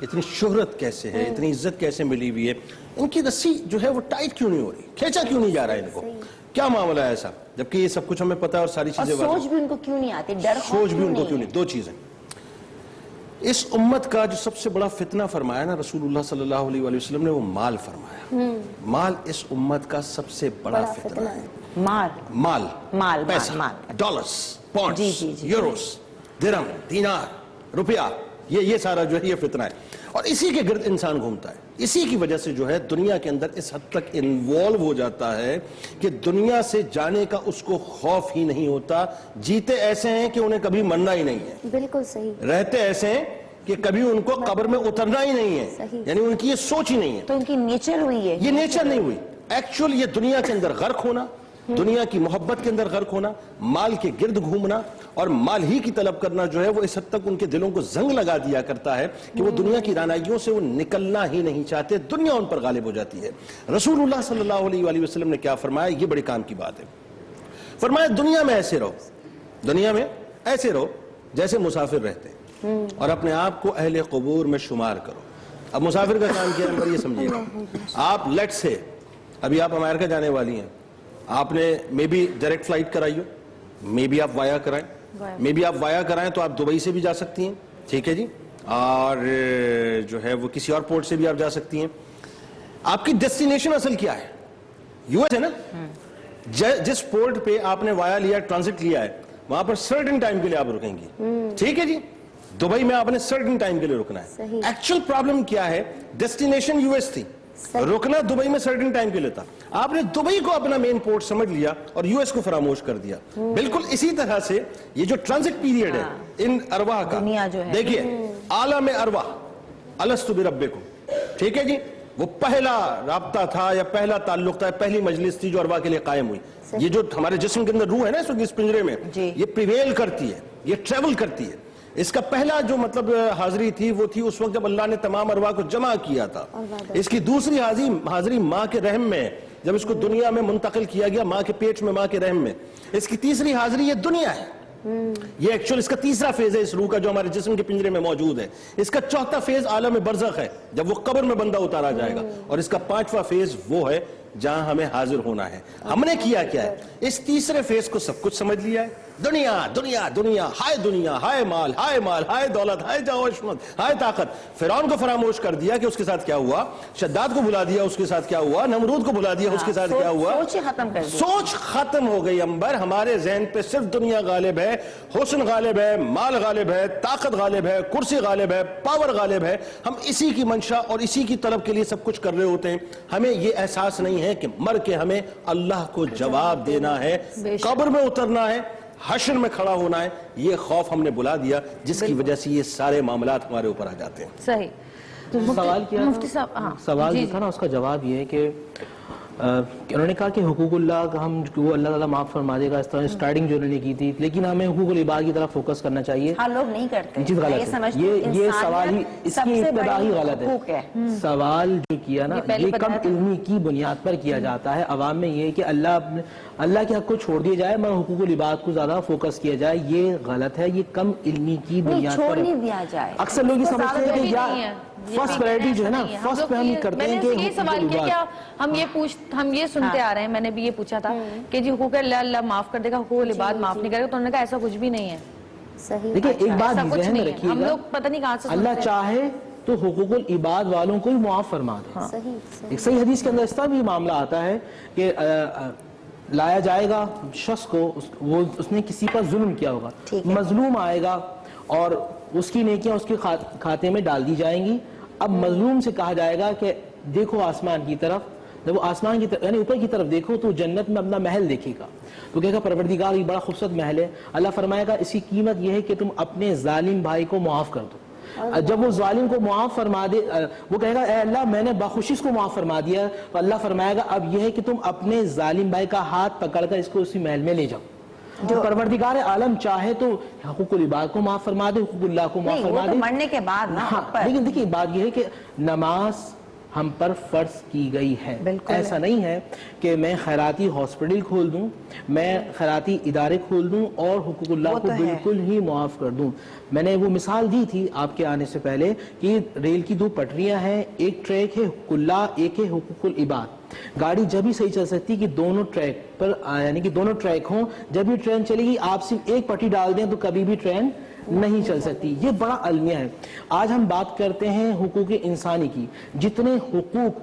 اتنی شہرت کیسے ہے، اتنی عزت کیسے ملی ہوئی ہے، ان کی رسی جو ہے وہ ٹائٹ کیوں نہیں ہو رہی، کھینچا کیوں نہیں جا رہا ہے ان کو، کیا معاملہ ہے ایسا؟ جبکہ یہ سب کچھ ہمیں پتا ہے اور ساری چیزیں اور سوچ بھی ان کو کیوں نہیں آتی، ڈر سوچ بھی ان کو کیوں نہیں؟ دو چیزیں، اس امت کا جو سب سے بڑا فتنہ فرمایا نا رسول اللہ صلی اللہ علیہ وآلہ وسلم نے، وہ مال فرمایا۔ مال اس امت کا سب سے بڑا فتنہ ہے۔ مال، پیسہ، ڈالرز، پاؤنڈز، یوروز، درہم، دینار، روپیہ، یہ سارا جو ہے یہ فتنہ ہے، اور اسی کے گرد انسان گھومتا ہے۔ اسی کی وجہ سے جو ہے دنیا کے اندر اس حد تک انوالو ہو جاتا ہے کہ دنیا سے جانے کا اس کو خوف ہی نہیں ہوتا۔ جیتے ایسے ہیں کہ انہیں کبھی مرنا ہی نہیں ہے، بالکل صحیح، رہتے ایسے ہیں کہ کبھی ان کو قبر میں اترنا ہی نہیں ہے، یعنی ان کی یہ سوچ ہی نہیں ہے۔ تو ان کی نیچر ہوئی ہے، یہ نیچر نہیں ہوئی، ایکچوئل یہ دنیا کے اندر غرق ہونا، دنیا کی محبت کے اندر غرق ہونا، مال کے گرد گھومنا اور مال ہی کی طلب کرنا جو ہے وہ اس حد تک ان کے دلوں کو زنگ لگا دیا کرتا ہے کہ وہ دنیا کی رعنائیوں سے وہ نکلنا ہی نہیں چاہتے، دنیا ان پر غالب ہو جاتی ہے۔ رسول اللہ صلی اللہ علیہ وآلہ وسلم نے کیا فرمایا؟ یہ بڑے کام کی بات ہے۔ فرمایا دنیا میں ایسے رہو، دنیا میں ایسے رہو جیسے مسافر رہتے ہیں، اور اپنے آپ کو اہل قبور میں شمار کرو۔ اب مسافر کا کام کیا ہے یہ سمجھیے گا، آپ لیٹ سے ابھی آپ امریکہ جانے والی ہیں، آپ نے مے بی ڈائریکٹ فلائٹ کرائی ہو، مے بی آپ وایا کرائیں، مے بی آپ وایا کرائیں تو آپ دبئی سے بھی جا سکتی ہیں، ٹھیک ہے جی، اور جو ہے وہ کسی اور پورٹ سے بھی آپ جا سکتی ہیں۔ آپ کی ڈیسٹینیشن اصل کیا ہے؟ یو ایس ہے نا، جس پورٹ پہ آپ نے وایا لیا، ٹرانزٹ لیا ہے، وہاں پر سرٹن ٹائم کے لیے آپ رکیں گی، ٹھیک ہے جی۔ دبئی میں آپ نے سرٹن ٹائم کے لیے رکنا ہے۔ ایکچوئل پرابلم کیا ہے؟ ڈیسٹینیشن یو ایس تھی، رکنا دبئی میں سرٹن ٹائم کے لیے تھا، آپ نے دبئی کو اپنا مین پورٹ سمجھ لیا اور یو ایس کو فراموش کر دیا۔ بالکل اسی طرح سے یہ جو ٹرانزٹ پیریڈ ہے ان ارواح کا، دیکھیے عالم ارواح الستو بربکم، ٹھیک ہے جی، وہ پہلا رابطہ تھا یا پہلا تعلق تھا، پہلی مجلس تھی جو ارواح کے لیے قائم ہوئی۔ یہ جو ہمارے جسم کے اندر روح ہے نا اس پنجرے میں، یہ پریویل کرتی ہے، یہ ٹریول کرتی ہے۔ اس کا پہلا جو مطلب حاضری تھی وہ تھی اس وقت جب اللہ نے تمام ارواح کو جمع کیا تھا۔ اس کی دوسری حاضری ماں کے رحم میں، جب اس کو دنیا میں منتقل کیا گیا، ماں کے پیٹ میں، ماں کے رحم میں۔ اس کی تیسری حاضری یہ دنیا ہے، یہ ایکچوئل اس کا تیسرا فیز ہے اس روح کا جو ہمارے جسم کے پنجرے میں موجود ہے۔ اس کا چوتھا فیز عالم برزخ ہے، جب وہ قبر میں بندہ اتارا جائے گا، اور اس کا پانچواں فیز وہ ہے جہاں ہمیں حاضر ہونا ہے. ہم نے کیا کیا ہے؟ اس تیسرے فیز کو سب کچھ سمجھ لیا ہے. دنیا دنیا دنیا ہائے مال ہائے دولت ہائے جاہ و عظمت ہائے طاقت. فرعون کو فراموش کر دیا کہ اس کے ساتھ کیا ہوا, شداد کو بلا دیا اس کے ساتھ کیا ہوا, نمرود کو بلا دیا اس کے ساتھ کیا ہوا. سوچ ہی ختم کر دی, سوچ ختم ہو گئی امبر. ہمارے ذہن پہ صرف دنیا غالب ہے, حسن غالب ہے, مال غالب ہے, طاقت غالب ہے, کرسی غالب ہے, پاور غالب ہے. ہم اسی کی منشا اور اسی کی طلب کے لیے سب کچھ کر رہے ہوتے ہیں. ہمیں یہ احساس نہیں ہے کہ مر کے ہمیں اللہ کو جواب دینا ہے, قبر میں اترنا ہے, حشر میں کھڑا ہونا ہے. یہ خوف ہم نے بلا دیا جس کی وجہ سے یہ سارے معاملات ہمارے اوپر آ جاتے ہیں. صحیح. سوال کیا مفتی صاحب, ہاں سوال جو تھا نا اس کا جواب یہ ہے کہ انہوں نے کہا کہ حقوق اللہ کا ہم وہ اللہ تعالیٰ معاف فرما دے گا, اس طرح اسٹارٹنگ جو انہوں نے کی تھی, لیکن ہمیں حقوق العباد کی طرف فوکس کرنا چاہیے. ہاں لوگ نہیں کرتے, چیز غلط ہے. یہ سوال ہی اس کی ابتدا ہی غلط ہے. سوال جو کیا نا یہ کم علمی کی بنیاد پر کیا جاتا ہے. عوام میں یہ کہ اللہ کے حق کو چھوڑ دیا جائے مگر حقوق العباد کو زیادہ فوکس کیا جائے, یہ غلط ہے. یہ کم علمی کی بنیاد پر دیا جائے. اکثر لوگ یہ سمجھتے ہیں کہ یار فرسٹ پرائرٹی جو ہے نا, فرسٹ پہ ہم یہ کرتے ہیں کہ یہ سوال کیا کیا ہم یہ سنتے آ رہے ہیں, میں نے بھی یہ پوچھا تھا کہ جی حقوق اللہ معاف کر دے گا, حقوق العباد معاف نہیں کرے گا, تو انہوں نے کہا ایسا کچھ بھی نہیں ہے. دیکھیں ایک بات ذہن میں رکھیے ہم لوگ پتہ نہیں کہاں سے اللہ چاہے تو حقوق العباد والوں کو ہی معاف فرما دے. ایک صحیح حدیث کے اندر اس طرح بھی معاملہ آتا ہے کہ لایا جائے گا شخص کو, اس نے کسی پر ظلم کیا ہوگا, مظلوم آئے گا اور اس کی نیکیاں اس کے کھاتے میں ڈال دی جائیں گی. اب مظلوم سے کہا جائے گا کہ دیکھو آسمان کی طرف, جب وہ آسمان کی طرف یعنی اوپر کی طرف دیکھو تو جنت میں اپنا محل دیکھے گا, تو کہے گا پروردگار یہ بڑا خوبصورت محل ہے. اللہ فرمائے گا اس کی قیمت یہ ہے کہ تم اپنے ظالم بھائی کو معاف کر دو. جب وہ ظالم کو معاف فرما دے, وہ کہے گا اے اللہ میں نے بخوشی اس کو معاف فرما دیا, تو اللہ فرمائے گا اب یہ ہے کہ تم اپنے ظالم بھائی کا ہاتھ پکڑ کر اس کو اسی محل میں لے جاؤ. جو پروردگار عالم چاہے تو حقوق العباد کو معاف فرما دے, حقوق اللہ کو معاف فرما دے. مرنے کے بعد نا, لیکن دیکھیے بات یہ ہے کہ نماز ہم پر فرض کی گئی ہے. ایسا نہیں ہے کہ میں خیراتی ہاسپٹل کھول دوں, میں خیراتی ادارے کھول دوں اور حقوق اللہ کو بالکل ہی معاف کر دوں. میں نے وہ مثال دی تھی آپ کے آنے سے پہلے کہ ریل کی 2 پٹریاں ہیں, ایک ٹریک ہے حقوق اللہ, ایک ہے حقوق العباد. گاڑی جب ہی صحیح چل سکتی کہ دونوں ٹریک پر یعنی کہ دونوں ٹریک ہوں. جب بھی ٹرین چلے گی آپ صرف ایک پٹری ڈال دیں تو کبھی بھی ٹرین نہیں چل سکتی. یہ بڑا المیہ ہے. آج ہم بات کرتے ہیں حقوق انسانی کی. جتنے حقوق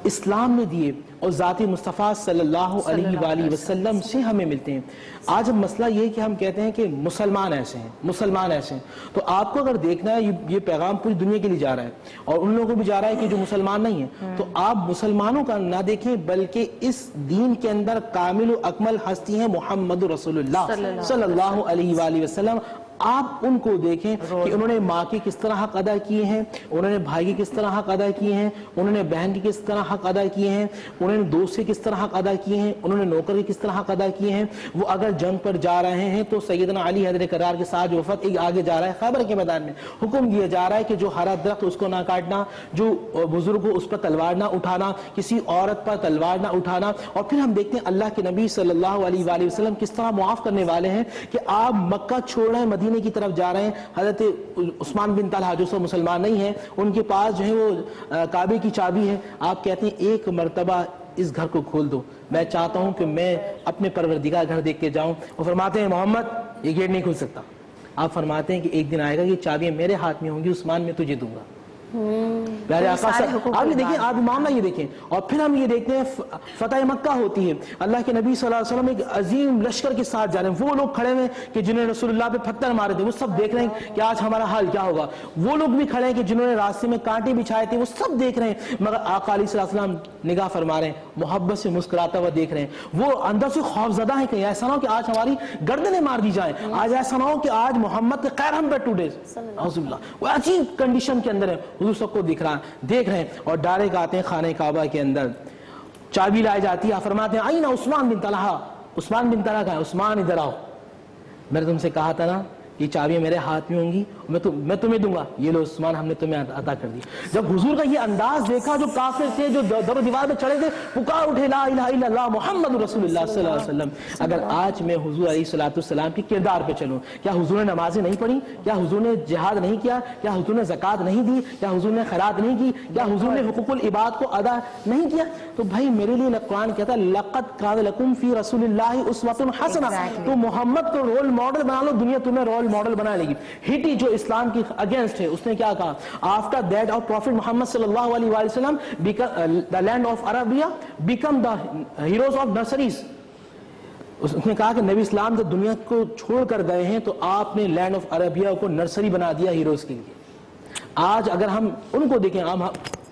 اسلام نے دیے اور ذات مصطفیٰ صلی اللہ علیہ وآلہ وسلم سے ہمیں ملتے ہیں. آج اب مسئلہ یہ ہے کہ ہم کہتے ہیں کہ مسلمان ایسے ہیں, تو آپ کو اگر دیکھنا ہے یہ پیغام پوری دنیا کے لیے جا رہا ہے اور ان لوگوں کو بھی جا رہا ہے کہ جو مسلمان نہیں ہیں, تو آپ مسلمانوں کا نہ دیکھیں بلکہ اس دین کے اندر کامل و اکمل ہستی ہیں محمد رسول اللہ صلی اللہ علیہ وآلہ وسلم. آپ ان کو دیکھیں کہ انہوں نے ماں کے کس طرح حق ادا کیے ہیں, انہوں نے بھائی کے کس طرح حق ادا کیے ہیں, انہوں نے بہن کے کس طرح حق ادا کیے ہیں, انہوں نے دوست کے کس طرح حق ادا کیے ہیں, انہوں نے نوکر کے کس طرح حق ادا کیے ہیں. وہ اگر جنگ پر جا رہے ہیں تو سیدنا علی حیدر کرار کے ساتھ جو وفد ایک آگے جا رہا ہے خیبر کے میدان میں, حکم دیا جا رہا ہے کہ جو ہرا درخت اس کو نہ کاٹنا, جو بزرگ ہو اس پر تلوار نہ اٹھانا, کسی عورت پر تلوار نہ اٹھانا. اور پھر ہم دیکھتے ہیں اللہ کے نبی صلی اللہ علیہ وآلہ وسلم کس طرح معاف کرنے والے ہیں کہ آپ مکہ چھوڑ رہے ہیں مدینے کی طرف جا رہے ہیں. حضرت عثمان بن طلحہ جو سب مسلمان نہیں ہیں, ان کے پاس جو ہے وہ کعبے کی چابی ہے. آپ کہتے ہیں ایک مرتبہ اس گھر کو کھول دو, میں چاہتا ہوں کہ میں اپنے پروردگار گھر دیکھ کے جاؤں. وہ فرماتے ہیں محمد یہ گیٹ نہیں کھل سکتا. آپ فرماتے ہیں کہ ایک دن آئے گا کہ چابیاں میرے ہاتھ میں ہوں گی, عثمان میں تجھے دوں گا. پیارے آقا آپ یہ دیکھیں, آپ معاملہ یہ دیکھیں. اور پھر ہم یہ دیکھتے ہیں فتح مکہ ہوتی ہے, اللہ کے نبی صلی اللہ علیہ وسلم ایک عظیم لشکر کے ساتھ جا رہے ہیں. وہ لوگ کھڑے ہیں کہ جنہوں نے رسول اللہ پہ پتھر مارے تھے, وہ سب دیکھ رہے ہیں کہ آج ہمارا حال کیا ہوگا. وہ لوگ بھی کھڑے ہیں کہ جنہوں نے راستے میں کانٹے بچھائے تھے, وہ سب دیکھ رہے ہیں. مگر آقا علیہ السلام نگاہ فرما رہے ہیں, محبت سے مسکراتا ہوا دیکھ رہے ہیں. وہ اندر سے خوف زدہ ہیں کہ ایسا نہ ہو کہ آج ہماری گردنیں مار دی جائیں, آج ایسا نہ ہو کہ آج محمد کے خیر ہم پہ ٹوٹے. اعوذ باللہ. وہ عجیب کنڈیشن کے اندر ہے, حضور سب کو دیکھ رہے ہیں. اور ڈائریکٹ آتے ہیں خانہ کعبہ کے اندر, چابی لائی جاتی ہے. فرماتے ہیں آئینہ عثمان بن طلحہ, عثمان بن طلحہ کہاں ہے, عثمان ادھر آؤ. میں نے تم سے کہا تھا نا یہ چابیاں میرے ہاتھ میں ہوں گی، میں تمہیں دوں گا، یہ لو عثمان ہم نے تمہیں عطا کر دی. جب حضور کا یہ انداز دیکھا، جو کافر تھے جو در و دیوار پہ چڑھے تھے، پکار اٹھے لا الہ الا اللہ محمد رسول اللہ صلی اللہ علیہ وسلم. اگر آج میں حضور علیہ الصلوۃ والسلام کی کردار پہ چلوں، کیا حضور نے نمازیں نہیں پڑھی؟ کیا حضور نے جہاد نہیں کیا؟ کیا حضور نے زکوٰۃ نہیں دی؟ کیا حضور نے خیرات نہیں کی؟ کیا حضور نے حقوق العباد کو ادا نہیں کیا؟ تو بھائی میرے لیے قرآن کہتا ہے لقد کان لکم فی رسول اللہ اسوۃ حسنہ. تو محمد کو رول ماڈل بنا لو، دنیا تمہیں رول ماڈل بنا لے گی. ہٹی جو اسلام کی اگینسٹ ہے، اس نے کیا کہا؟ After that of prophet Muhammad صلی اللہ علیہ وآلہ وسلم the land of Arabia became the heroes of nurseries. اس نے کہا کہ نبی اسلام جب دنیا کو چھوڑ کر گئے ہیں تو آپ نے لینڈ آف عربیہ کو نرسری بنا دیا ہیروز کے لیے. آج اگر ہم ان کو دیکھیں،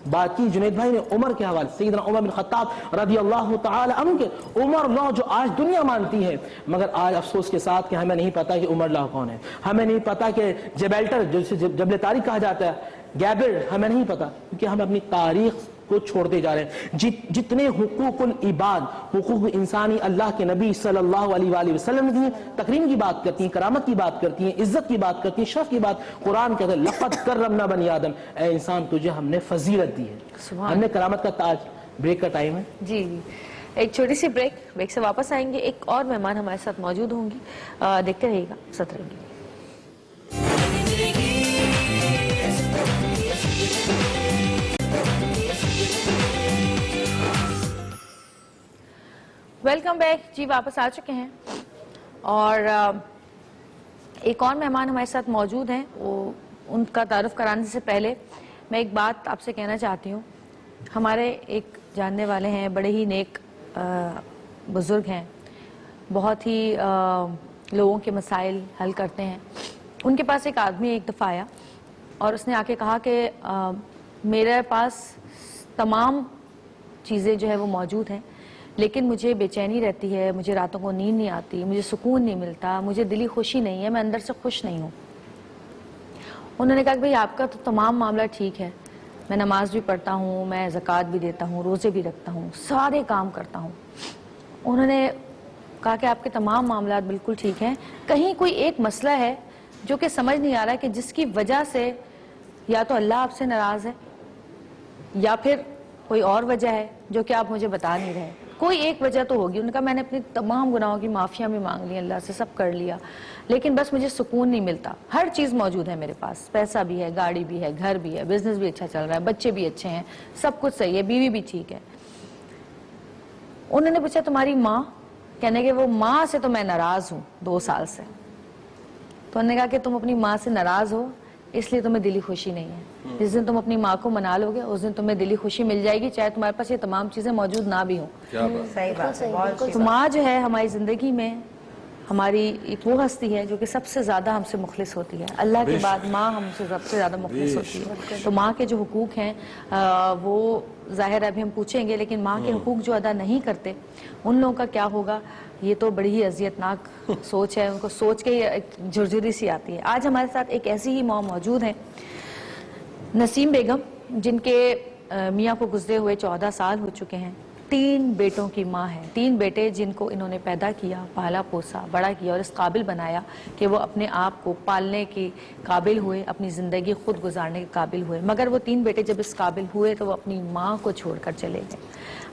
بات کی جنید بھائی نے عمر کے حوالے، سیدنا عمر بن خطاب رضی اللہ تعالی عنہ کے، عمر لا جو آج دنیا مانتی ہے، مگر آج افسوس کے ساتھ کہ ہمیں نہیں پتا کہ عمر لا کون ہے، ہمیں نہیں پتا کہ جبیلٹر جسے جبل تاریخ کہا جاتا ہے، گیبر، ہمیں نہیں پتا، کیونکہ ہم اپنی تاریخ کو چھوڑتے جا رہے ہیں. جتنے حقوق العباد، حقوق انسانی اللہ کے نبی صلی اللہ علیہ وآلہ وسلم نے تکریم کی بات کرتی ہیں، کرامت کی بات کرتی ہیں، عزت کی بات کرتی ہیں، شرف کی بات. قرآن کہتا ہے لقد کرمنا بنی آدم، اے انسان تجھے ہم نے فضیلت دی ہے، ہم نے کرامت کا تاج. بریک کا ٹائم ہے جی جی، ایک چھوٹی سی بریک سے واپس آئیں گے. ایک اور مہمان ہمارے ساتھ موجود ہوں گی، دیکھتے رہیے گا، ساتھ رہیں گے. Welcome back. جی واپس آ چکے ہیں اور ایک اور مہمان ہمارے ساتھ موجود ہیں. ان کا تعارف کرانے سے پہلے میں ایک بات آپ سے کہنا چاہتی ہوں. ہمارے ایک جاننے والے ہیں، بڑے ہی نیک بزرگ ہیں، بہت ہی لوگوں کے مسائل حل کرتے ہیں. ان کے پاس ایک آدمی ایک دفعہ آیا اور اس نے آ کے کہا کہ میرے پاس تمام چیزیں جو ہے وہ موجود ہیں، لیکن مجھے بے چینی رہتی ہے، مجھے راتوں کو نیند نہیں آتی، مجھے سکون نہیں ملتا، مجھے دلی خوشی نہیں ہے، میں اندر سے خوش نہیں ہوں. انہوں نے کہا کہ بھئی آپ کا تو تمام معاملہ ٹھیک ہے، میں نماز بھی پڑھتا ہوں، میں زکوٰۃ بھی دیتا ہوں، روزے بھی رکھتا ہوں، سارے کام کرتا ہوں. انہوں نے کہا کہ آپ کے تمام معاملات بالکل ٹھیک ہیں، کہیں کوئی ایک مسئلہ ہے جو کہ سمجھ نہیں آ رہا ہے کہ جس کی وجہ سے یا تو اللہ آپ سے ناراض ہے یا پھر کوئی اور وجہ ہے جو کہ آپ مجھے بتا نہیں رہے. کوئی ایک وجہ تو ہوگی. انہوں نے کہا میں نے اپنی تمام گناہوں کی معافیاں بھی مانگ لی، اللہ سے سب کر لیا، لیکن بس مجھے سکون نہیں ملتا. ہر چیز موجود ہے میرے پاس، پیسہ بھی ہے، گاڑی بھی ہے، گھر بھی ہے، بزنس بھی اچھا چل رہا ہے، بچے بھی اچھے ہیں، سب کچھ صحیح ہے، بیوی بھی ٹھیک ہے. انہوں نے پوچھا تمہاری ماں؟ کہنے کہ وہ ماں سے تو میں ناراض ہوں 2 سال سے. تو انہوں نے کہا کہ تم اپنی ماں سے ناراض ہو اس لیے تمہیں دلی خوشی نہیں ہے. جس دن تم اپنی ماں کو منا لو گے اس دن تمہیں دلی خوشی مل جائے گی، چاہے تمہارے پاس یہ تمام چیزیں موجود نہ بھی ہوں. صحیح بات ہے. تو ماں جو ہے ہماری زندگی میں ہماری ایک وہ ہستی ہے جو کہ سب سے زیادہ ہم سے مخلص ہوتی ہے. اللہ کے بعد ماں ہم سے سب سے زیادہ مخلص ہوتی ہے. تو ماں کے جو حقوق ہیں وہ ظاہر ابھی ہم پوچھیں گے، لیکن ماں کے حقوق جو ادا نہیں کرتے ان لوگوں کا کیا ہوگا، یہ تو بڑی ہی اذیتناک سوچ ہے. ان کو سوچ کے جھرجھری سی آتی ہے. آج ہمارے ساتھ ایک ایسی ہی ماں موجود ہیں، نسیم بیگم، جن کے میاں کو گزرے ہوئے 14 سال ہو چکے ہیں. 3 بیٹوں کی ماں ہے. 3 بیٹے جن کو انہوں نے پیدا کیا، پالا پوسا، بڑا کیا اور اس قابل بنایا کہ وہ اپنے آپ کو پالنے کے قابل ہوئے، اپنی زندگی خود گزارنے کے قابل ہوئے. مگر وہ 3 بیٹے جب اس قابل ہوئے تو وہ اپنی ماں کو چھوڑ کر چلے گئے.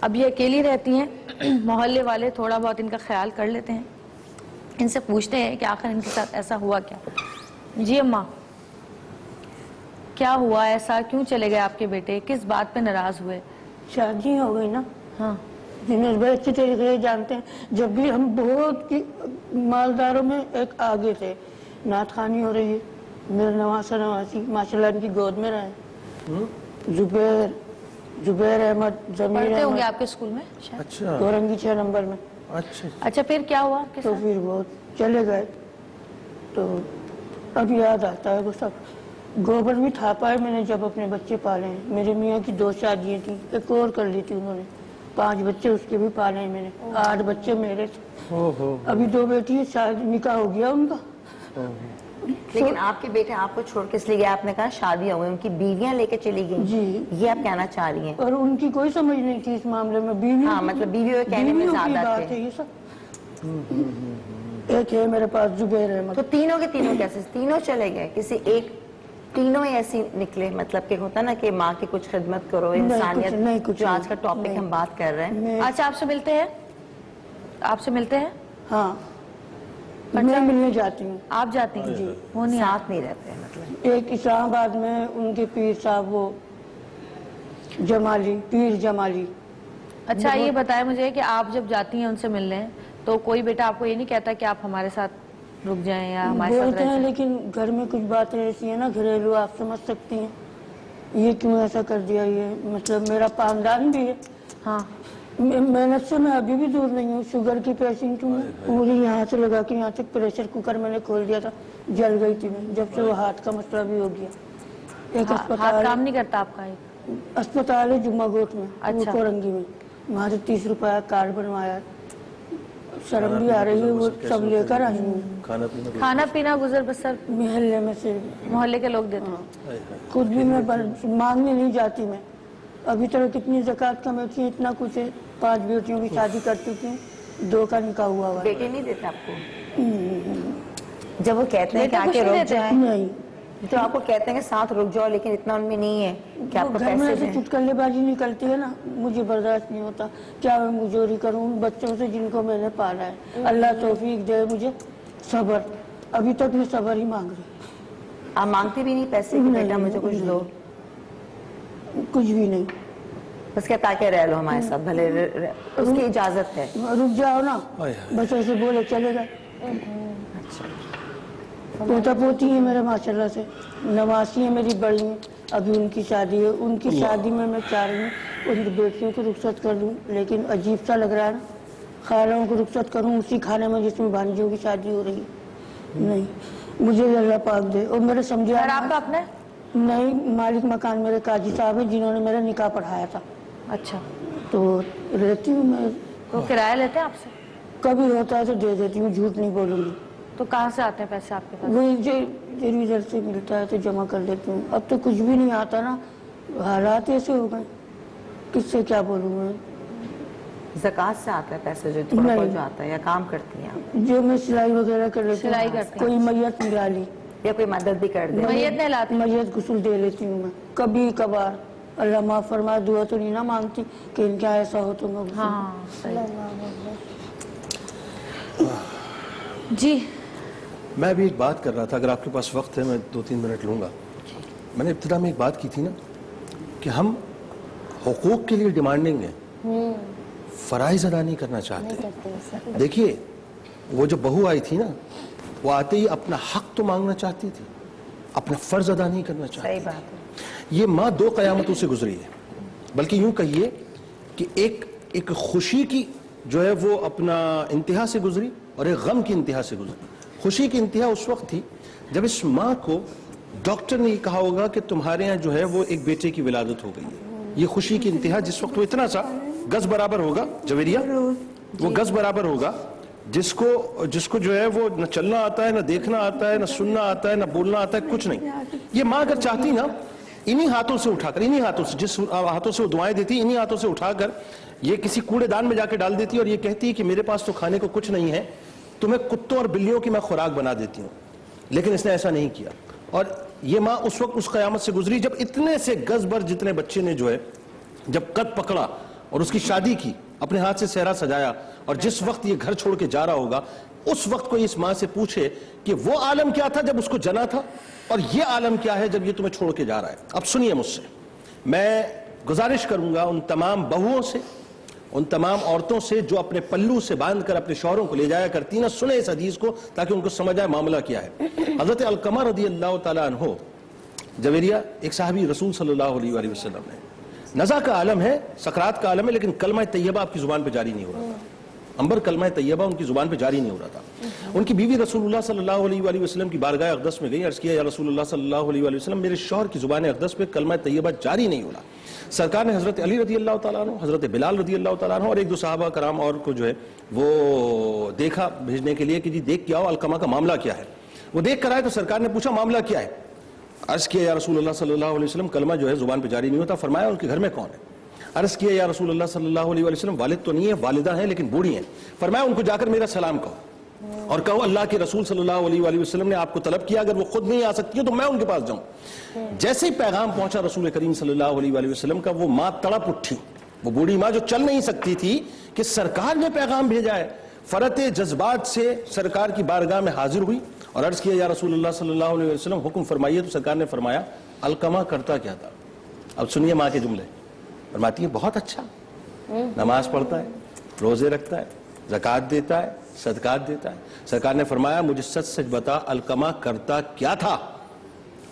اب یہ اکیلی رہتی ہیں. محلے والے تھوڑا بہت ان کا خیال کر لیتے ہیں. ان سے پوچھتے ہیں کہ آخر ان کے ساتھ ایسا ہوا کیا. جی اماں، کیا ہوا ایسا، کیوں چلے گئے آپ کے بیٹے، کس بات پہ ناراض ہوئے؟ شادی ہو گئی نا. ہاں جنہیں بڑے اچھی طریقے سے جانتے ہیں. جب بھی ہم بہت مالداروں میں ایک آگے تھے. نعت خوانی ہو رہی ہے، میرے نواسہ نواسی ماشاء اللہ ان کی گود میں رہے. زبیر احمد، ضمیر پڑھتے ہوں گے احمد، آپ کے اسکول میں؟ اچھا گورنگی 6 نمبر میں. اچھا پھر کیا ہوا آپ کے تو ساتھ؟ پھر بہت چلے گئے. تو اب یاد آتا ہے وہ سب. گوبر بھی تھا پائے میں نے جب اپنے بچے پالے ہیں. میرے میاں کی 2 شادیاں تھیں، ایک اور کر لی تھی انہوں نے. 5 بچے اس کے بھی پالے ہیں میں نے. 8 بچے میرے تھے. ابھی 2 بیٹی شاید نکاح ہو گیا ان کا. لیکن آپ کے بیٹے آپ کو چھوڑ کے اس لیے گئے، آپ نے کہا شادی ہو گئی، ان کی بیویاں لے کے چلی گئی. جی یہ آپ کہنا چاہ رہی ہیں؟ اور ان کی کوئی سمجھ نہیں تھی اس معاملے میں. بیوی ہاں، مطلب بیویوں کے کہنے میں زیادہ تھے. یہ سب ایک ہے میرے پاس زبیر احمد. تو تینوں کے تینوں کیسے تینوں چلے گئے کسی ایک تینوں ہی ایسی نکلے مطلب کہ ہوتا نا کہ ماں کی کچھ خدمت کرو انسانیت جو آج کا ٹاپک ہم بات کر رہے ہیں. اچھا آپ سے ملتے ہیں آپ سے ملتے ہیں ہاں میں ملنے جاتی ہوں. آپ جاتے ہیں جی وہ نہیں ساتھ نہیں رہتے مطلب ایک اسلام آباد میں ان کے پیر صاحب وہ جمالی پیر جمالی. اچھا یہ بتائیں مجھے کہ آپ جب جاتی ہیں ان سے ملنے تو کوئی بیٹا آپ کو یہ نہیں کہتا کہ آپ ہمارے ساتھ رک جائیں یا ہمارے ساتھ بولتے رہ ہیں جائیں؟ لیکن گھر میں کچھ باتیں ایسی ہیں نا گھریلو آپ سمجھ سکتی ہیں یہ کیوں ایسا کر دیا یہ مطلب میرا خاندان بھی ہے. ہاں محنت سے میں ابھی بھی دور نہیں ہوں. شوگر کی پیشنٹ ہوں. پوری یہاں سے لگا کے یہاں تک پریشر کوکر میں نے کھول دیا تھا جل گئی تھی میں جب سے وہ ہاتھ کا مسئلہ بھی ہو گیا. ایک ہاتھ اسپتال کام نہیں کرتا آپ کا اسپتال ہے جمعہ گوٹ میں اچھا. کورنگی میں وہاں سے 30 روپیہ کارڈ بنوایا. شرم بھی آ رہی ہے وہ سب لے کر آئی ہوں. کھانا پینا گزر بسر محلے میں سے محلے کے لوگ دیتے ہیں. خود بھی میں مانگنے نہیں جاتی. میں ابھی تک کتنی زکوٰۃ کمیتی ہے اتنا کچھ ہے. 5 بیٹیوں کی شادی کر چکی ہوں 2 کا نکاح ہوا ہوا ہے. بیٹے نہیں دیتے آپ کو جب وہ کہتے ہیں کہ آ کے رک جائیں نہیں جو آپ کو کہتے ہیں کہ ساتھ رک جاؤ لیکن اتنا ان میں نہیں ہے کہ آپ کو گھر میں پیسے ایسے دیں. چٹکلے بازی نکلتی ہے نا مجھے برداشت نہیں ہوتا. کیا میں مزدوری کروں بچوں سے جن کو میں نے پالا ہے. اللہ توفیق دے مجھے صبر. ابھی تک میں صبر ہی مانگ رہی ہوں. آپ مانگتے بھی نہیں پیسے کہ بیٹا مجھے کچھ دو کچھ بھی نہیں. بس کیا تاکہ رہ لو ہمارے ساتھ بھلے اس کی اجازت ہے. رک جاؤ نا بس ایسے بولے چلے گئے. پوتا پوتی ہے میرے ماشاءاللہ سے نواسی ہے میری بڑی ہیں. ابھی ان کی شادی ہے. ان کی شادی میں چاہ رہی ہوں ان کی بیٹیوں کو رخصت کر دوں لیکن عجیب سا لگ رہا ہے نا خالوں کو رخصت کروں اسی کھانے میں جس میں بھانجیوں کی شادی ہو رہی ہے. نہیں مجھے اللہ پاک دے. اور میرے سمجھے گھر آپ کا اپنا ہے؟ نہیں مالک مکان میرے قاضی صاحب ہیں جنہوں نے میرا نکاح پڑھایا تھا. اچھا تو رہتی ہوں میں. تو کرایہ لیتے ہیں آپ سے؟ کبھی ہوتا ہے تو دے دیتی ہوں جھوٹ نہیں بولوں گی. تو کہاں سے آتے ہیں پیسے آپ کے پاس؟ وہی ادھر ادھر سے ملتا ہے تو جمع کر لیتی ہوں. اب تو کچھ بھی نہیں آتا نا حالات ایسے ہو گئے کس سے کیا بولوں میں. زکوٰۃ سے آتا ہے پیسے جو تھوڑا بہت جو آتا ہے یا کام کرتی ہیں آپ جو میں سلائی وغیرہ کر لیتی سلائی ہوں. کرتے ہیں. کوئی میت ملا لی یا کوئی مدد بھی کر دے. میت نہیں لاتے؟ میت غسل دے لیتی ہوں میں کبھی کبھار. اللہ معاف فرمائے دعا تو نہیں نہ مانگتی کہ ان کا ایسا ہو تو میں غسل. ہاں جی میں ابھی ایک بات کر رہا تھا اگر آپ کے پاس وقت ہے میں 2-3 منٹ لوں گا. میں نے ابتدا میں ایک بات کی تھی نا کہ ہم حقوق کے لیے ڈیمانڈنگ ہیں فرائض ادا نہیں کرنا چاہتے. دیکھیے وہ جو بہو آئی تھی نا وہ آتے ہی اپنا حق تو مانگنا چاہتی تھی اپنا فرض ادا نہیں کرنا چاہتی. صحیح بات ہے. یہ ماں 2 قیامتوں سے گزری ہے. بلکہ یوں کہیے کہ ایک خوشی کی جو ہے وہ اپنا انتہا سے گزری اور ایک غم کی انتہا سے گزری. خوشی کی انتہا اس وقت تھی جب اس ماں کو ڈاکٹر نے یہ کہا ہوگا کہ تمہارے ہاں جو ہے وہ ایک بیٹے کی ولادت ہو گئی ہے. یہ خوشی کی انتہا جس وقت وہ اتنا سا گز برابر ہوگا جویریہ وہ گز برابر ہوگا جس کو جو ہے وہ نہ چلنا آتا ہے نہ دیکھنا آتا ہے نہ سننا آتا ہے نہ بولنا آتا ہے کچھ نہیں. یہ ماں اگر چاہتی نا انہی ہاتھوں سے اٹھا کر انہی ہاتھوں سے جس ہاتھوں سے وہ دعائیں دیتی انہی ہاتھوں سے اٹھا کر یہ کسی کوڑے دان میں جا کے ڈال دیتی اور یہ کہتی کہ میرے پاس تو کھانے کو کچھ نہیں ہے تمہیں کتوں اور بلیوں کی میں خوراک بنا دیتی ہوں. لیکن اس نے ایسا نہیں کیا. اور یہ ماں اس وقت اس قیامت سے گزری جب اتنے سے گز بھر جتنے بچے نے جو ہے جب قد پکڑا اور اس کی شادی کی اپنے ہاتھ سے صحرا سجایا اور جس وقت یہ گھر چھوڑ کے جا رہا ہوگا اس وقت کوئی اس ماں سے پوچھے کہ وہ عالم کیا تھا جب اس کو جنا تھا اور یہ عالم کیا ہے جب یہ تمہیں چھوڑ کے جا رہا ہے. اب سنیے مجھ سے میں گزارش کروں گا ان تمام بہوؤں سے ان تمام عورتوں سے جو اپنے پلو سے باندھ کر اپنے شوہروں کو لے جایا کرتی نا سنیں اس حدیث کو تاکہ ان کو سمجھ آئے معاملہ کیا ہے. حضرت علقمہ رضی اللہ تعالیٰ عنہ جویریہ ایک صحابی رسول صلی اللہ علیہ وآلہ وسلم ہے. نزع کا عالم ہے سکرات کا عالم ہے لیکن کلمہ طیبہ آپ کی زبان پہ جاری نہیں ہو رہا تھا. انبر کلمہ طیبہ ان کی زبان پہ جاری نہیں ہو رہا تھا. ان کی بیوی رسول اللہ صلی اللہ علیہ وآلہ وسلم کی بارگاہ اقدس میں گئی عرض کیا یا رسول اللہ صلی اللہ علیہ وآلہ وسلم میرے شوہر کی زبان اقدس پہ کلمہ طیبہ جاری نہیں ہو رہا. سرکار نے حضرت علی رضی اللہ تعالیٰ عنہ حضرت بلال رضی اللہ تعالیٰ عنہ اور 1-2 صحابہ کرام اور کو جو ہے وہ دیکھا بھیجنے کے لیے کہ جی دیکھ کے آؤ علقمہ کا معاملہ کیا ہے. وہ دیکھ کر آئے تو سرکار نے پوچھا معاملہ کیا ہے. عرض کیا یا رسول اللہ صلی اللہ علیہ وسلم کلمہ جو ہے زبان پہ جاری نہیں ہوتا. فرمایا ان کے گھر میں کون ہے. عرض کیا یا رسول اللہ صلی اللہ علیہ وسلم والد تو نہیں ہے والدہ ہیں لیکن بوڑھی ہیں. فرمایا ان کو جا کر میرا سلام کہو. اور کہو اللہ کے رسول صلی اللہ علیہ وآلہ وسلم نے آپ کو طلب کیا, اگر وہ خود نہیں آ سکتی ہے تو میں ان کے پاس جاؤں. جیسے ہی پیغام پہنچا رسول کریم صلی اللہ علیہ وآلہ وسلم کا, وہ ماں تڑپ اٹھی, وہ بوڑھی ماں جو چل نہیں سکتی تھی کہ سرکار نے پیغام بھیجا ہے. فرط جذبات سے سرکار کی بارگاہ میں حاضر ہوئی اور عرض کیا یا رسول اللہ صلی اللہ علیہ وسلم حکم فرمائیے. تو سرکار نے فرمایا علقمہ کرتا کیا تھا. اب سنیے ماں کے جملے. فرماتی ہے بہت اچھا, نماز پڑھتا ہے, روزے رکھتا ہے, زکوٰۃ دیتا ہے, صدقات دیتا ہے. سرکار نے فرمایا مجھے سچ سچ بتا علقمہ کرتا کیا تھا.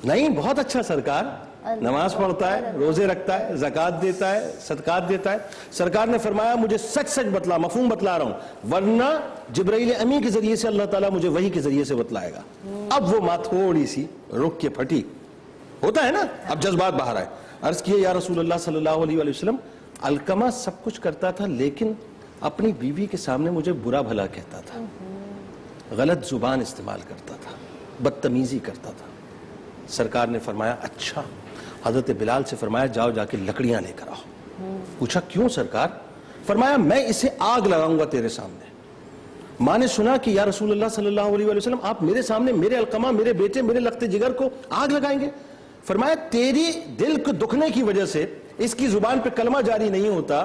نہیں بہت اچھا سرکار, نماز پڑھتا ہے, روزے رکھتا ہے, زکوٰۃ دیتا ہے, صدقات دیتا ہے. سرکار نے فرمایا مجھے سچ سچ بتلا, مفہوم بتلا رہا ہوں, ورنہ جبرائیل امی کے ذریعے سے اللہ تعالیٰ مجھے وحی کے ذریعے سے بتلائے گا. اب وہ ماں تھوڑی سی رک کے پھٹی, ہوتا ہے نا, اب جذبات باہر آئے. عرض کیے یا رسول اللہ صلی اللہ علیہ وآلہ وسلم علقمہ سب کچھ کرتا تھا لیکن اپنی بیوی کے سامنے مجھے برا بھلا کہتا تھا, غلط زبان استعمال کرتا تھا, بدتمیزی کرتا تھا. سرکار نے فرمایا اچھا. حضرت بلال سے فرمایا جاؤ جا کے لکڑیاں لے کر آؤ. پوچھا کیوں سرکار؟ فرمایا میں اسے آگ لگاؤں گا تیرے سامنے. ماں نے سنا کہ یا رسول اللہ صلی اللہ علیہ وآلہ وسلم آپ میرے سامنے میرے علقمہ, میرے بیٹے, میرے لخت جگر کو آگ لگائیں گے. فرمایا تیری دل کو دکھنے کی وجہ سے اس کی زبان پہ کلمہ جاری نہیں ہوتا,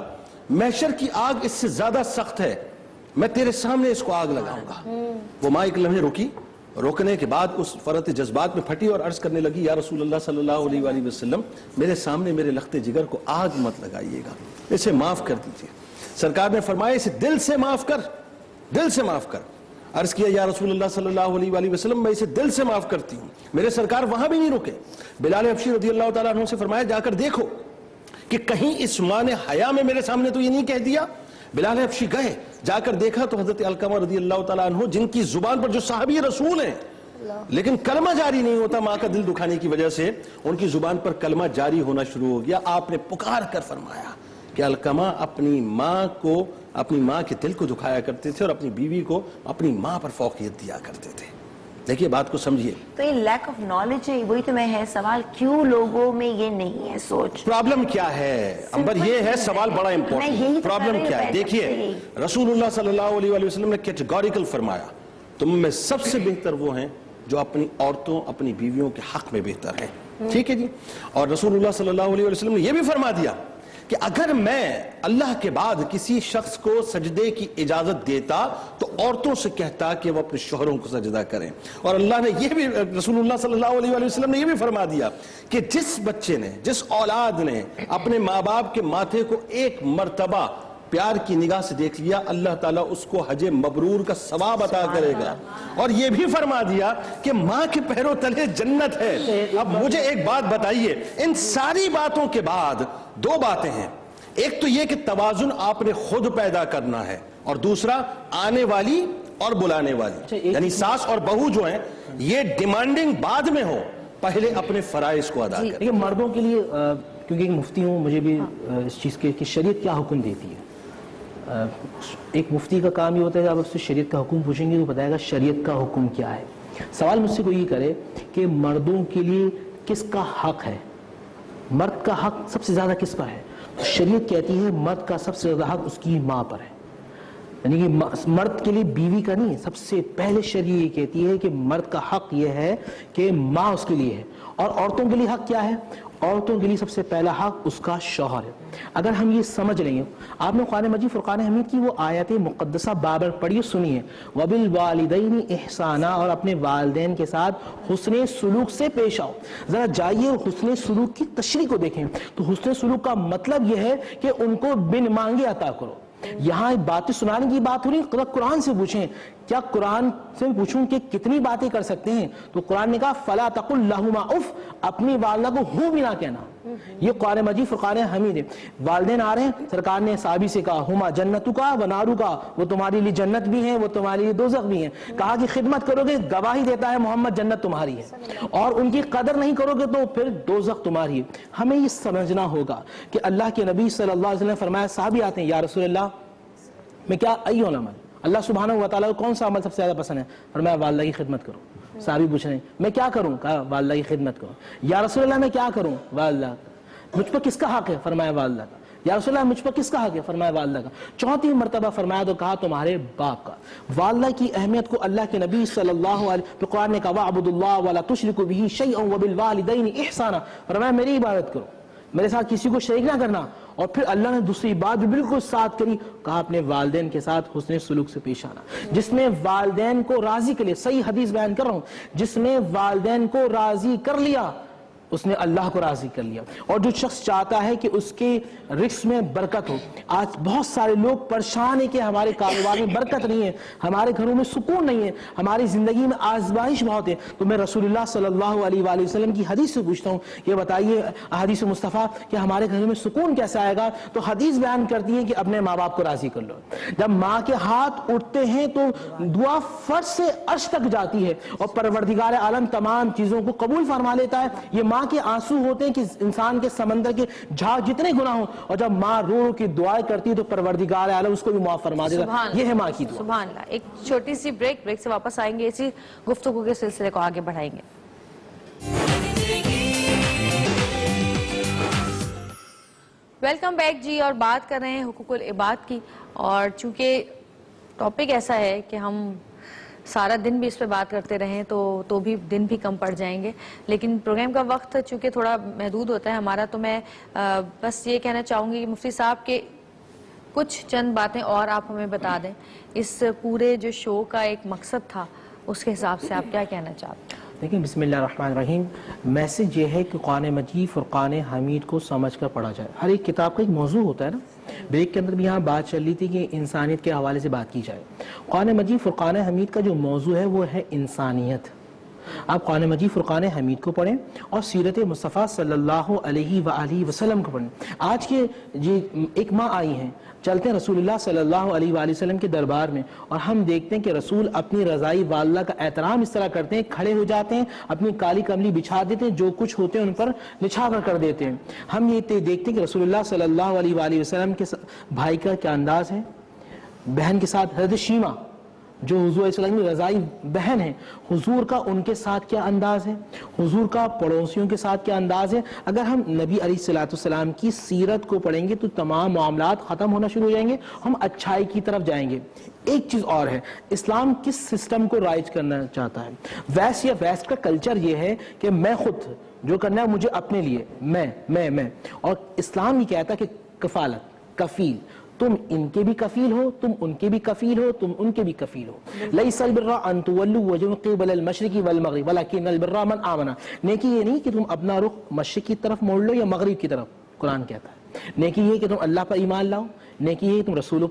محشر کی آگ اس سے زیادہ سخت ہے, میں تیرے سامنے اس کو آگ لگاؤں گا. وہ ماں ایک لمحے رکی, روکنے کے بعد اس فرط جذبات میں پھٹی اور عرض کرنے لگی یا رسول اللہ صلی اللہ علیہ وآلہ وسلم میرے سامنے میرے لخت جگر کو آگ مت لگائیے گا, اسے معاف کر دیجیے. سرکار نے فرمایا اسے دل سے معاف کر, دل سے معاف کر. عرض کیا یا رسول اللہ صلی اللہ علیہ وآلہ وسلم میں اسے دل سے معاف کرتی ہوں. میرے سرکار وہاں بھی نہیں رکے. بلال حبشی رضی اللہ تعالیٰ عنہ سے فرمایا جا کر دیکھو کہ کہیں اس ماں نے حیا میں میرے سامنے تو یہ نہیں کہہ دیا. بلال حبشی گئے, جا کر دیکھا تو حضرت علقمہ رضی اللہ تعالیٰ عنہ جن کی زبان پر, جو صحابی رسول ہیں لیکن کلمہ جاری نہیں ہوتا ماں کا دل دکھانے کی وجہ سے, ان کی زبان پر کلمہ جاری ہونا شروع ہو گیا. آپ نے پکار کر فرمایا کہ علقمہ اپنی ماں کو, اپنی ماں کے دل کو دکھایا کرتے تھے اور اپنی بیوی کو اپنی ماں پر فوقیت دیا کرتے تھے. دیکھیے بات کو سمجھیے. تو یہ لیک آف نالج ہے, وہی تو میں ہے سوال, کیوں لوگوں میں یہ نہیں ہے سوچ. پرابلم کیا ہے امبر, یہ ہے سوال بڑا امپورٹنٹ. پرابلم کیا ہے دیکھیے, رسول اللہ صلی اللہ علیہ وآلہ وسلم نے کیٹیگوریکل فرمایا تم میں سب سے بہتر وہ ہیں جو اپنی عورتوں, اپنی بیویوں کے حق میں بہتر ہیں. ٹھیک ہے جی. اور رسول اللہ صلی اللہ علیہ وسلم نے یہ بھی فرما دیا کہ اگر میں اللہ کے بعد کسی شخص کو سجدے کی اجازت دیتا تو عورتوں سے کہتا کہ وہ اپنے شوہروں کو سجدہ کریں. اور اللہ نے یہ بھی, رسول اللہ صلی اللہ علیہ وآلہ وسلم نے یہ بھی فرما دیا کہ جس بچے نے, جس اولاد نے اپنے ماں باپ کے ماتھے کو ایک مرتبہ پیار کی نگاہ سے دیکھ لیا, اللہ تعالیٰ اس کو حج مبرور کا ثواب عطا کرے گا. اور یہ بھی فرما دیا کہ ماں کے پیروں تلے جنت ہے. اب مجھے ایک بات بتائیے, ان ساری باتوں کے بعد دو باتیں ہیں. ایک تو یہ کہ توازن آپ نے خود پیدا کرنا ہے, اور دوسرا آنے والی اور بلانے والی, یعنی ساس اور بہو جو ہیں یہ ڈیمانڈنگ بعد میں ہو, پہلے اپنے فرائض کو ادا کریں. لیکن مردوں کے لیے, کیونکہ ایک مفتی ہوں, مجھے بھی اس چیز کے کہ شریعت کیا حکم دیتی ہے. ایک مفتی کا کام یہ ہوتا ہے کہ آپ اس سے شریعت کا حکم پوچھیں گے تو بتائے گا شریعت کا حکم کیا ہے. سوال مجھ سے کوئی یہ کرے کہ مردوں کے لیے کس کا حق ہے, مرد کا حق سب سے زیادہ کس پر ہے؟ شریعت کہتی ہے مرد کا سب سے زیادہ حق اس کی ماں پر ہے. یعنی کہ مرد کے لیے بیوی کا نہیں, سب سے پہلے شریعت یہ کہتی ہے کہ مرد کا حق یہ ہے کہ ماں اس کے لیے ہے. اور عورتوں کے لیے حق کیا ہے؟ عورتوں کے لیے سب سے پہلا حق اس کا شوہر ہے. اگر ہم یہ سمجھ لیں گے, آپ نے قرآن مجید فرقان حمید کی وہ آیت مقدسہ بار پڑھیے, سنیے. وَبِالْوَالِدَيْنِ اِحْسَانًا, اور اپنے والدین کے ساتھ حسن سلوک سے پیش آؤ. ذرا جائیے حسن سلوک کی تشریح کو دیکھیں تو حسن سلوک کا مطلب یہ ہے کہ ان کو بن مانگے عطا کرو. یہاں باتیں سنانے کی بات ہو رہی ہے, قرآن سے پوچھیں. کیا قرآن سے پوچھوں کہ کتنی باتیں کر سکتے ہیں, تو قرآن نے کہا فَلَا تَقُلْ لَهُمَا اُف, اپنی والدہ کو ہوں بھی نہ کہنا. یہ قرآن مجید فرقان حمید ہے. والدین آ رہے ہیں, سرکار نے صحابی سے کہا ہما جنتُکَ وَنَارُکَ, وہ تمہارے لیے جنت بھی ہیں, وہ تمہارے لیے دوزخ بھی ہیں. کہا کہ خدمت کرو گے, گواہی دیتا ہے محمد جنت تمہاری ہے, اور ان کی قدر نہیں کرو گے تو پھر دوزخ تمہاری ہے. ہمیں یہ سمجھنا ہوگا کہ اللہ کے نبی صلی اللہ علیہ وسلم نے فرمایا, صحابی آتے ہیں یا رسول اللہ میں کیا ایو العمل, اللہ سبحانہ و تعالیٰ کو کون سا عمل سب سے زیادہ پسند ہے؟ فرمایا والدہ کی خدمت کرو. صحابی پوچھ رہے ہیں میں کیا کروں؟ کہا والدہ کی خدمت کرو. یا رسول اللہ میں کیا کروں؟ والدہ. مجھ پر کس کا حق ہے؟ فرمایا والدہ کا. یا رسول اللہ مجھ پر کس کا حق ہے؟ فرمایا والدہ کا. چوتھی مرتبہ فرمایا تو کہا تمہارے باپ کا. والدہ کی اہمیت کو اللہ کے نبی صلی اللہ علیہ قرآن نے کہا وَاعْبُدُوا اللَّهَ وَلَا تُشْرِكُوا بِهِ شَيْئًا وَبِالْوَالِدَيْنِ إِحْسَانًا. فرمایا میری عبادت کرو، میرے ساتھ کسی کو شریک نہ کرنا. اور پھر اللہ نے دوسری بات بھی بالکل ساتھ کری، کہا اپنے والدین کے ساتھ حسن سلوک سے پیش آنا. جس نے والدین کو راضی کر لیا، صحیح حدیث بیان کر رہا ہوں، جس نے والدین کو راضی کر لیا اس نے اللہ کو راضی کر لیا. اور جو شخص چاہتا ہے کہ اس کے رزق میں برکت ہو، آج بہت سارے لوگ پریشان ہیں کہ ہمارے کاروبار میں برکت نہیں ہے، ہمارے گھروں میں سکون نہیں ہے، ہماری زندگی میں آزمائش بہت ہے. تو میں رسول اللہ صلی اللہ علیہ وآلہ وسلم کی حدیث سے پوچھتا ہوں، یہ بتائیے حدیث مصطفیٰ کہ ہمارے گھروں میں سکون کیسے آئے گا؟ تو حدیث بیان کرتی ہے کہ اپنے ماں باپ کو راضی کر لو. جب ماں کے ہاتھ اٹھتے ہیں تو دعا فرش سے عرش تک جاتی ہے اور پروردگار عالم تمام چیزوں کو قبول فرما لیتا ہے. یہ ماں کے آنسو ہوتے ہیں کہ انسان کے سمندر کے جھاگ جتنے گناہ ہوں، اور جب ماں رو رو کی دعائیں کرتی ہے تو پروردگار عالم اس کو بھی معاف فرما دیتا. یہ ہے ماں کی دعا. سبحان اللہ. ایک چھوٹی سی بریک سے واپس آئیں گے، اسی گفتگو کے سلسلے کو آگے بڑھائیں گے. ویلکم بیک جی. اور بات کر رہے ہیں حقوق العباد کی، اور چونکہ ٹاپک ایسا ہے کہ ہم سارا دن بھی اس پہ بات کرتے رہیں تو بھی دن بھی کم پڑ جائیں گے، لیکن پروگرام کا وقت چونکہ تھوڑا محدود ہوتا ہے ہمارا، تو میں بس یہ کہنا چاہوں گی کہ مفتی صاحب کے کچھ چند باتیں اور آپ ہمیں بتا دیں. اس پورے جو شو کا ایک مقصد تھا اس کے حساب سے آپ کیا کہنا چاہتے ہیں؟ دیکھیں بسم اللہ الرحمن الرحیم. میسج یہ ہے کہ قرآن مجید فرقان حمید کو سمجھ کر پڑھا جائے. ہر ایک کتاب کا ایک موضوع ہوتا ہے نا. بریک کے اندر بھی یہاں بات چل رہی تھی کہ انسانیت کے حوالے سے بات کی جائے. قرآن مجید فرقان حمید کا جو موضوع ہے وہ ہے انسانیت. آپ قرآن مجید فرقان حمید کو پڑھیں اور سیرت مصطفیٰ صلی اللہ علیہ وآلہ وسلم کو پڑھیں. آج کے ایک ماں آئی ہیں، چلتے ہیں رسول اللہ صلی اللہ علیہ وآلہ وسلم کے دربار میں، اور ہم دیکھتے ہیں کہ رسول اپنی رضائی والدہ کا احترام اس طرح کرتے ہیں، کھڑے ہو جاتے ہیں، اپنی کالی کملی بچھا دیتے ہیں، جو کچھ ہوتے ہیں ان پر نچھا کر دیتے ہیں. ہم یہ دیکھتے ہیں کہ رسول اللہ صلی اللہ علیہ وآلہ وسلم کے بھائی کا کیا انداز ہے، بہن کے ساتھ حضرت شیمہ جو حضور علیہ السلام کی رضائی بہن ہے، حضور کا ان کے ساتھ کیا انداز ہے، حضور کا پڑوسیوں کے ساتھ کیا انداز ہے. اگر ہم نبی علیہ السلام کی سیرت کو پڑھیں گے تو تمام معاملات ختم ہونا شروع ہو جائیں گے، ہم اچھائی کی طرف جائیں گے. ایک چیز اور ہے، اسلام کس سسٹم کو رائج کرنا چاہتا ہے؟ ویسٹ یا ویسٹ کا کلچر یہ ہے کہ میں خود جو کرنا ہے مجھے اپنے لیے، میں اور اسلام یہ کہتا ہے کہ کفالت، کفیل، تم ان کے بھی کفیل ہو، تم ان کے بھی کفیل ہو، تم ان کے بھی کفیل ہو. لیس البر ان تولوا وجوہکم قبل المشرق والمغرب ولکن البر من آمن. نیکی یہ نہیں کہ تم اپنا رخ مشرق کی طرف موڑ لو یا مغرب کی طرف. قرآن کہتا ہے نیکی یہ کہ تم اللہ پر ایمان لاؤ، نیکی ہے کہ تم رسولوں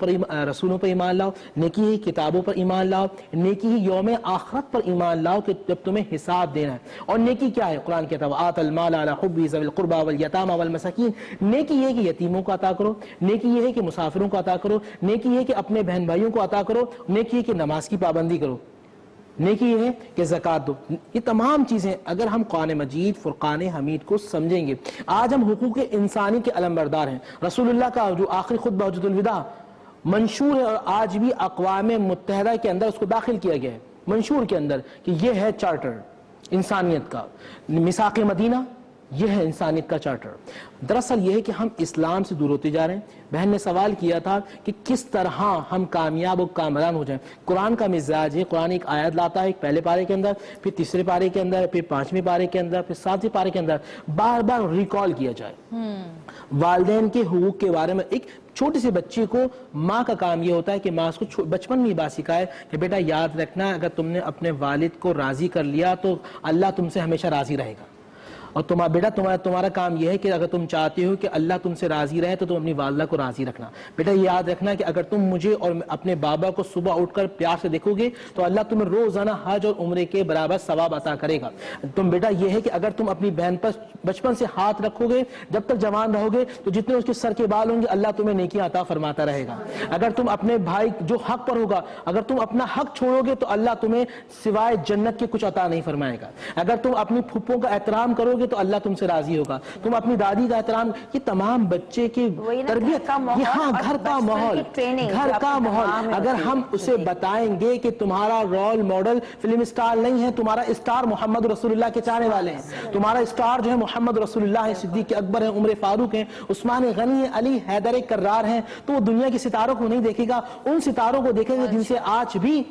پر ایمان لاؤ، نیکی ہے کتابوں پر ایمان لاؤ، نیکی ہے یوم آخرت پر ایمان لاؤ کہ جب تمہیں حساب دینا ہے. اور نیکی کیا ہے؟ قرآن کہتا ہے وآت المال علی حبہ ذوی القربى والیتامى والمساکین. نیکی یہ ہے کہ یتیموں کو عطا کرو، نیکی یہ ہے کہ مسافروں کو عطا کرو، نیکی یہ ہے کہ اپنے بہن بھائیوں کو عطا کرو، نیکی ہے کہ نماز کی پابندی کرو، نیکی یہ ہے کہ زکوٰۃ دو. یہ تمام چیزیں اگر ہم قرآن مجید فرقان حمید کو سمجھیں گے. آج ہم حقوق انسانی کے علمبردار ہیں. رسول اللہ کا جو آخری خطبہ حجۃ الوداع منشور ہے، اور آج بھی اقوام متحدہ کے اندر اس کو داخل کیا گیا ہے، منشور کے اندر، کہ یہ ہے چارٹر انسانیت کا. میثاق مدینہ یہ ہے انسانیت کا چارٹر. دراصل یہ ہے کہ ہم اسلام سے دور ہوتے جا رہے ہیں. بہن نے سوال کیا تھا کہ کس طرح ہم کامیاب و کامران ہو جائیں. قرآن کا مزاج ہے، قرآن ایک آیت لاتا ہے، ایک پہلے پارے کے اندر، پھر تیسرے پارے کے اندر، پھر پانچویں پارے کے اندر، پھر ساتویں پارے کے اندر بار بار ریکال کیا جائے. والدین کے حقوق کے بارے میں ایک چھوٹے سے بچے کو ماں کا کام یہ ہوتا ہے کہ ماں اس کو بچپن میں یہ بات سکھائے کہ بیٹا یاد رکھنا، اگر تم نے اپنے والد کو راضی کر لیا تو اللہ تم سے ہمیشہ راضی رہے گا. اور بیٹا تمہارا کام یہ ہے کہ اگر تم چاہتے ہو کہ اللہ تم سے راضی رہے تو تم اپنی والدہ کو راضی رکھنا. بیٹا یہ یاد رکھنا کہ اگر تم مجھے اور اپنے بابا کو صبح اٹھ کر پیار سے دیکھو گے تو اللہ تمہیں روزانہ حج اور عمرے کے برابر ثواب عطا کرے گا. تم بیٹا یہ ہے کہ اگر تم اپنی بہن پر بچپن سے ہاتھ رکھو گے جب تک جوان رہو گے تو جتنے اس کے سر کے بال ہوں گے اللہ تمہیں نیکیاں عطا فرماتا رہے گا. اگر تم اپنے بھائی جو حق پر ہوگا اگر تم اپنا حق چھوڑو گے تو اللہ تمہیں سوائے جنت کے کچھ عطا نہیں فرمائے گا. اگر تم اپنی پھپھوں کا احترام کرو گے گے تو اللہ تم سے راضی ہوگا, تم اپنی دادی کا احترام, یہ تمام بچے کی تربیت, ہاں گھر کا ماحول, گھر کا ماحول. اگر ہم اسے بتائیں گے کہ تمہارا رول ماڈل فلم اسٹار نہیں ہے, تمہارا اسٹار محمد رسول اللہ کے چاہنے والے ہیں, تمہارا اسٹار جو ہے محمد رسول اللہ ہے, صدیق اکبر ہیں, عمر فاروق ہیں, عثمان غنی, علی حیدر کرار ہیں, تو وہ دنیا کے ستاروں کو نہیں دیکھے گا, ان ستاروں کو دیکھے گا جن سے آج بھی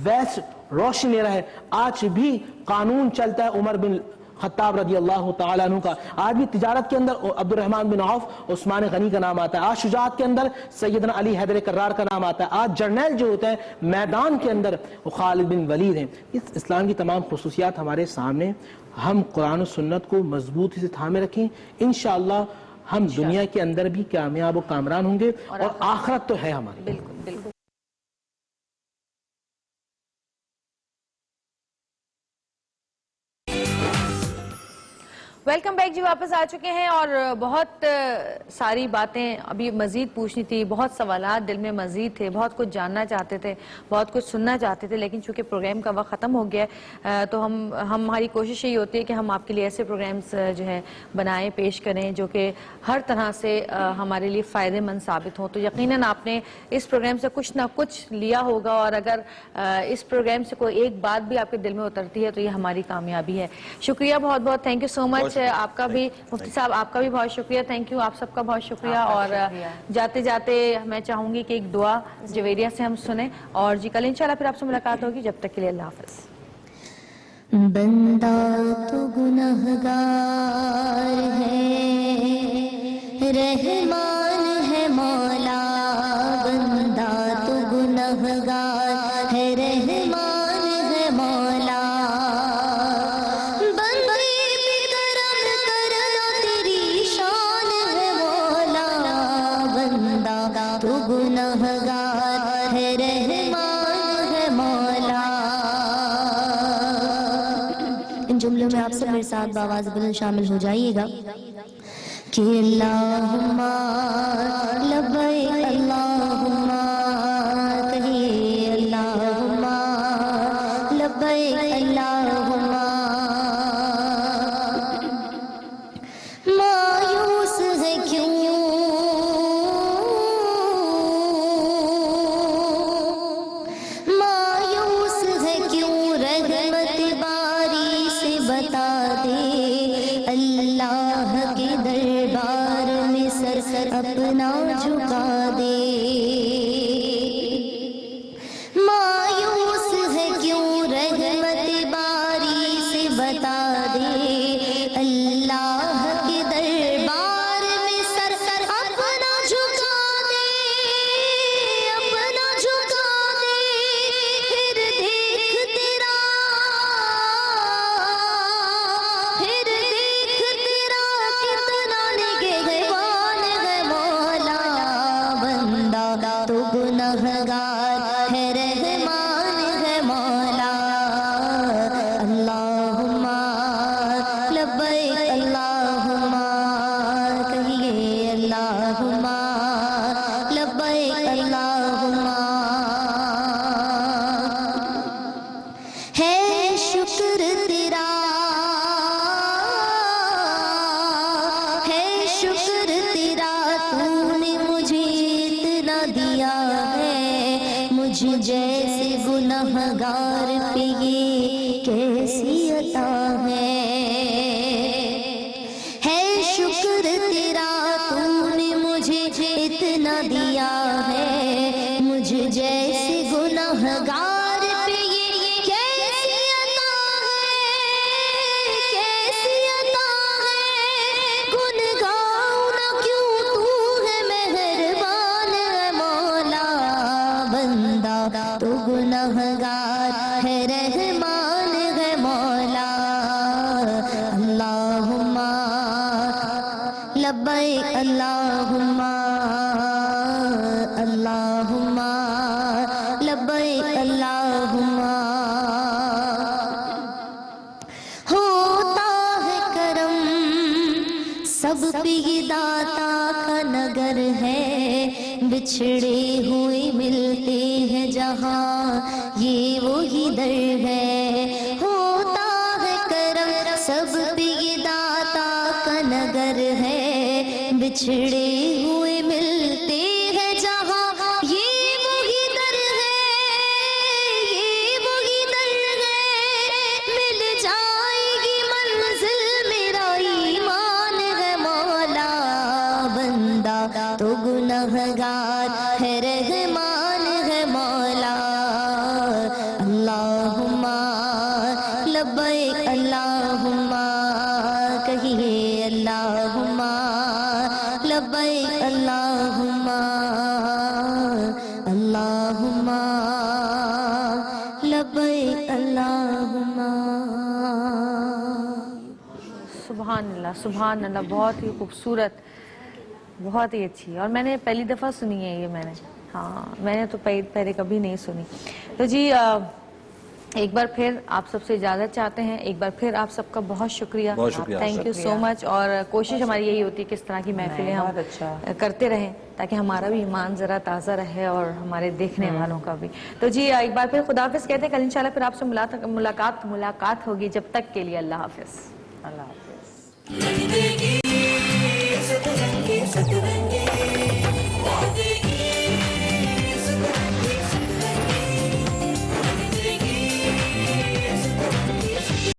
ویسٹ روشن لے رہا ہے, آج بھی قانون چلتا ہے عمر بن خطاب رضی اللہ تعالیٰ عنہ کا, آج بھی تجارت کے اندر عبد الرحمن بن عوف, عثمان غنی کا نام آتا ہے, آج شجاعت کے اندر سیدنا علی حیدر کرار کا نام آتا ہے, آج جرنیل جو ہوتا ہے میدان کے اندر وہ خالد بن ولید ہیں. اس اسلام کی تمام خصوصیات ہمارے سامنے, ہم قرآن و سنت کو مضبوطی سے تھامے رکھیں, انشاءاللہ ہم دنیا کے اندر بھی کامیاب و کامران ہوں گے, اور آخرت تو ہے ہماری. بالکل بالکل. ویلکم بیک جی, واپس آ چکے ہیں, اور بہت ساری باتیں ابھی مزید پوچھنی تھی, بہت سوالات دل میں مزید تھے, بہت کچھ جاننا چاہتے تھے, بہت کچھ سننا چاہتے تھے, لیکن چونکہ پروگرام کا وقت ختم ہو گیا ہے تو ہماری کوشش یہی ہوتی ہے کہ ہم آپ کے لیے ایسے پروگرامز جو ہے بنائیں, پیش کریں جو کہ ہر طرح سے ہمارے لیے فائدہ مند ثابت ہوں. تو یقیناً آپ نے اس پروگرام سے کچھ نہ کچھ لیا ہوگا, اور اگر اس پروگرام سے کوئی ایک بات بھی آپ کے دل میں اترتی ہے تو یہ ہماری کامیابی ہے. شکریہ بہت بہت, تھینک یو سو مچ. آپ کا بھی مفتی صاحب, آپ کا بھی بہت شکریہ, تھینک یو, آپ سب کا بہت شکریہ. اور جاتے جاتے میں چاہوں گی کہ ایک دعا جویریہ سے ہم سنیں, اور جی کل انشاءاللہ پھر آپ سے ملاقات ہوگی. جب تک کے لیے اللہ حافظ. بندہ تو گنہگار ہے, رحمان ہے مولا, بندہ تو گنہگار ہے, رحمان ہے مولا, تو گنہگار ہے, رحمان ہے مولا. ان جملوں میں آپ سب میرے ساتھ بآواز بلند شامل ہو جائیے گا کہ اللہم لبیک, اللہم کہیے اللہم لبیک, اللہم مایوس ہے کیوں, اللہ کے دربار میں سر اپنا جھکا دے, مایوس ہے کیوں رحمت باری سے بتا دے, اللہ کے دربار میں سر اپنا جھکا دے, اپنا جھکا دے, پھر دیکھ تیرا, پھر تو گنہگار ہے, رحمان ہے مولا. اللہم لبیک, اللہم کہیے اللہم لبیک, اللہم ہے شکر تیرا, ہے شکر تیرا, تو نے مجھے اتنا دیا ہے, مجھ جیسے گنہگار پہ یہ کیسی عطا ہے شکر تیرا, تو نے مجھے اتنا دیا ہے, مجھ جیسے گنہگار پہ یہ کیسی عطا ہے, کیسی عطا ہے, گن گاؤں نہ کیوں, تو ہے مہربان ہے مولا. بندہ تو گنہگار ہے, رحمان ہے مولا. اللہم لبیک, اللہم اللہم لبیک, اللہم ہوتا ہے کرم سب پہ یہ داتا کا نگر ہے, بچھڑے ہوئے ملتے ہیں جہاں یہ وہی در ہے. ہوتا ہے کرم سب پہ یہ داتا بچھڑے ہوئے ملتے ہیں جہاں یہ وہی در ہے، یہ وہی در ہے، مل جائے گی منزل، میرا ایمان ہے مولا، بندہ تو گنہگار ہے، رحمان ہے مولا، اللہم لبیک اللہم کہیے اللہم لبیک اللہم اللہم لبیک اللہم۔ سبحان اللہ، بہت ہی خوبصورت، بہت ہی اچھی، اور میں نے پہلی دفعہ سنی ہے یہ، میں نے تو پہلے کبھی نہیں سنی۔ تو جی ایک بار پھر آپ سب سے اجازت چاہتے ہیں، ایک بار پھر آپ سب کا بہت شکریہ، بہت شکریہ، تھینک یو سو مچ، اور کوشش ہماری یہی ہوتی ہے کہ اس طرح کی محفلیں ہم کرتے رہیں تاکہ ہمارا بھی ایمان ذرا تازہ رہے اور ہمارے دیکھنے والوں کا بھی۔ تو جی ایک بار پھر خداحافظ کہتے ہیں، کل انشاءاللہ پھر آپ سے ملاقات ہوگی، جب تک کے لیے اللہ حافظ۔ اللہ حافظ۔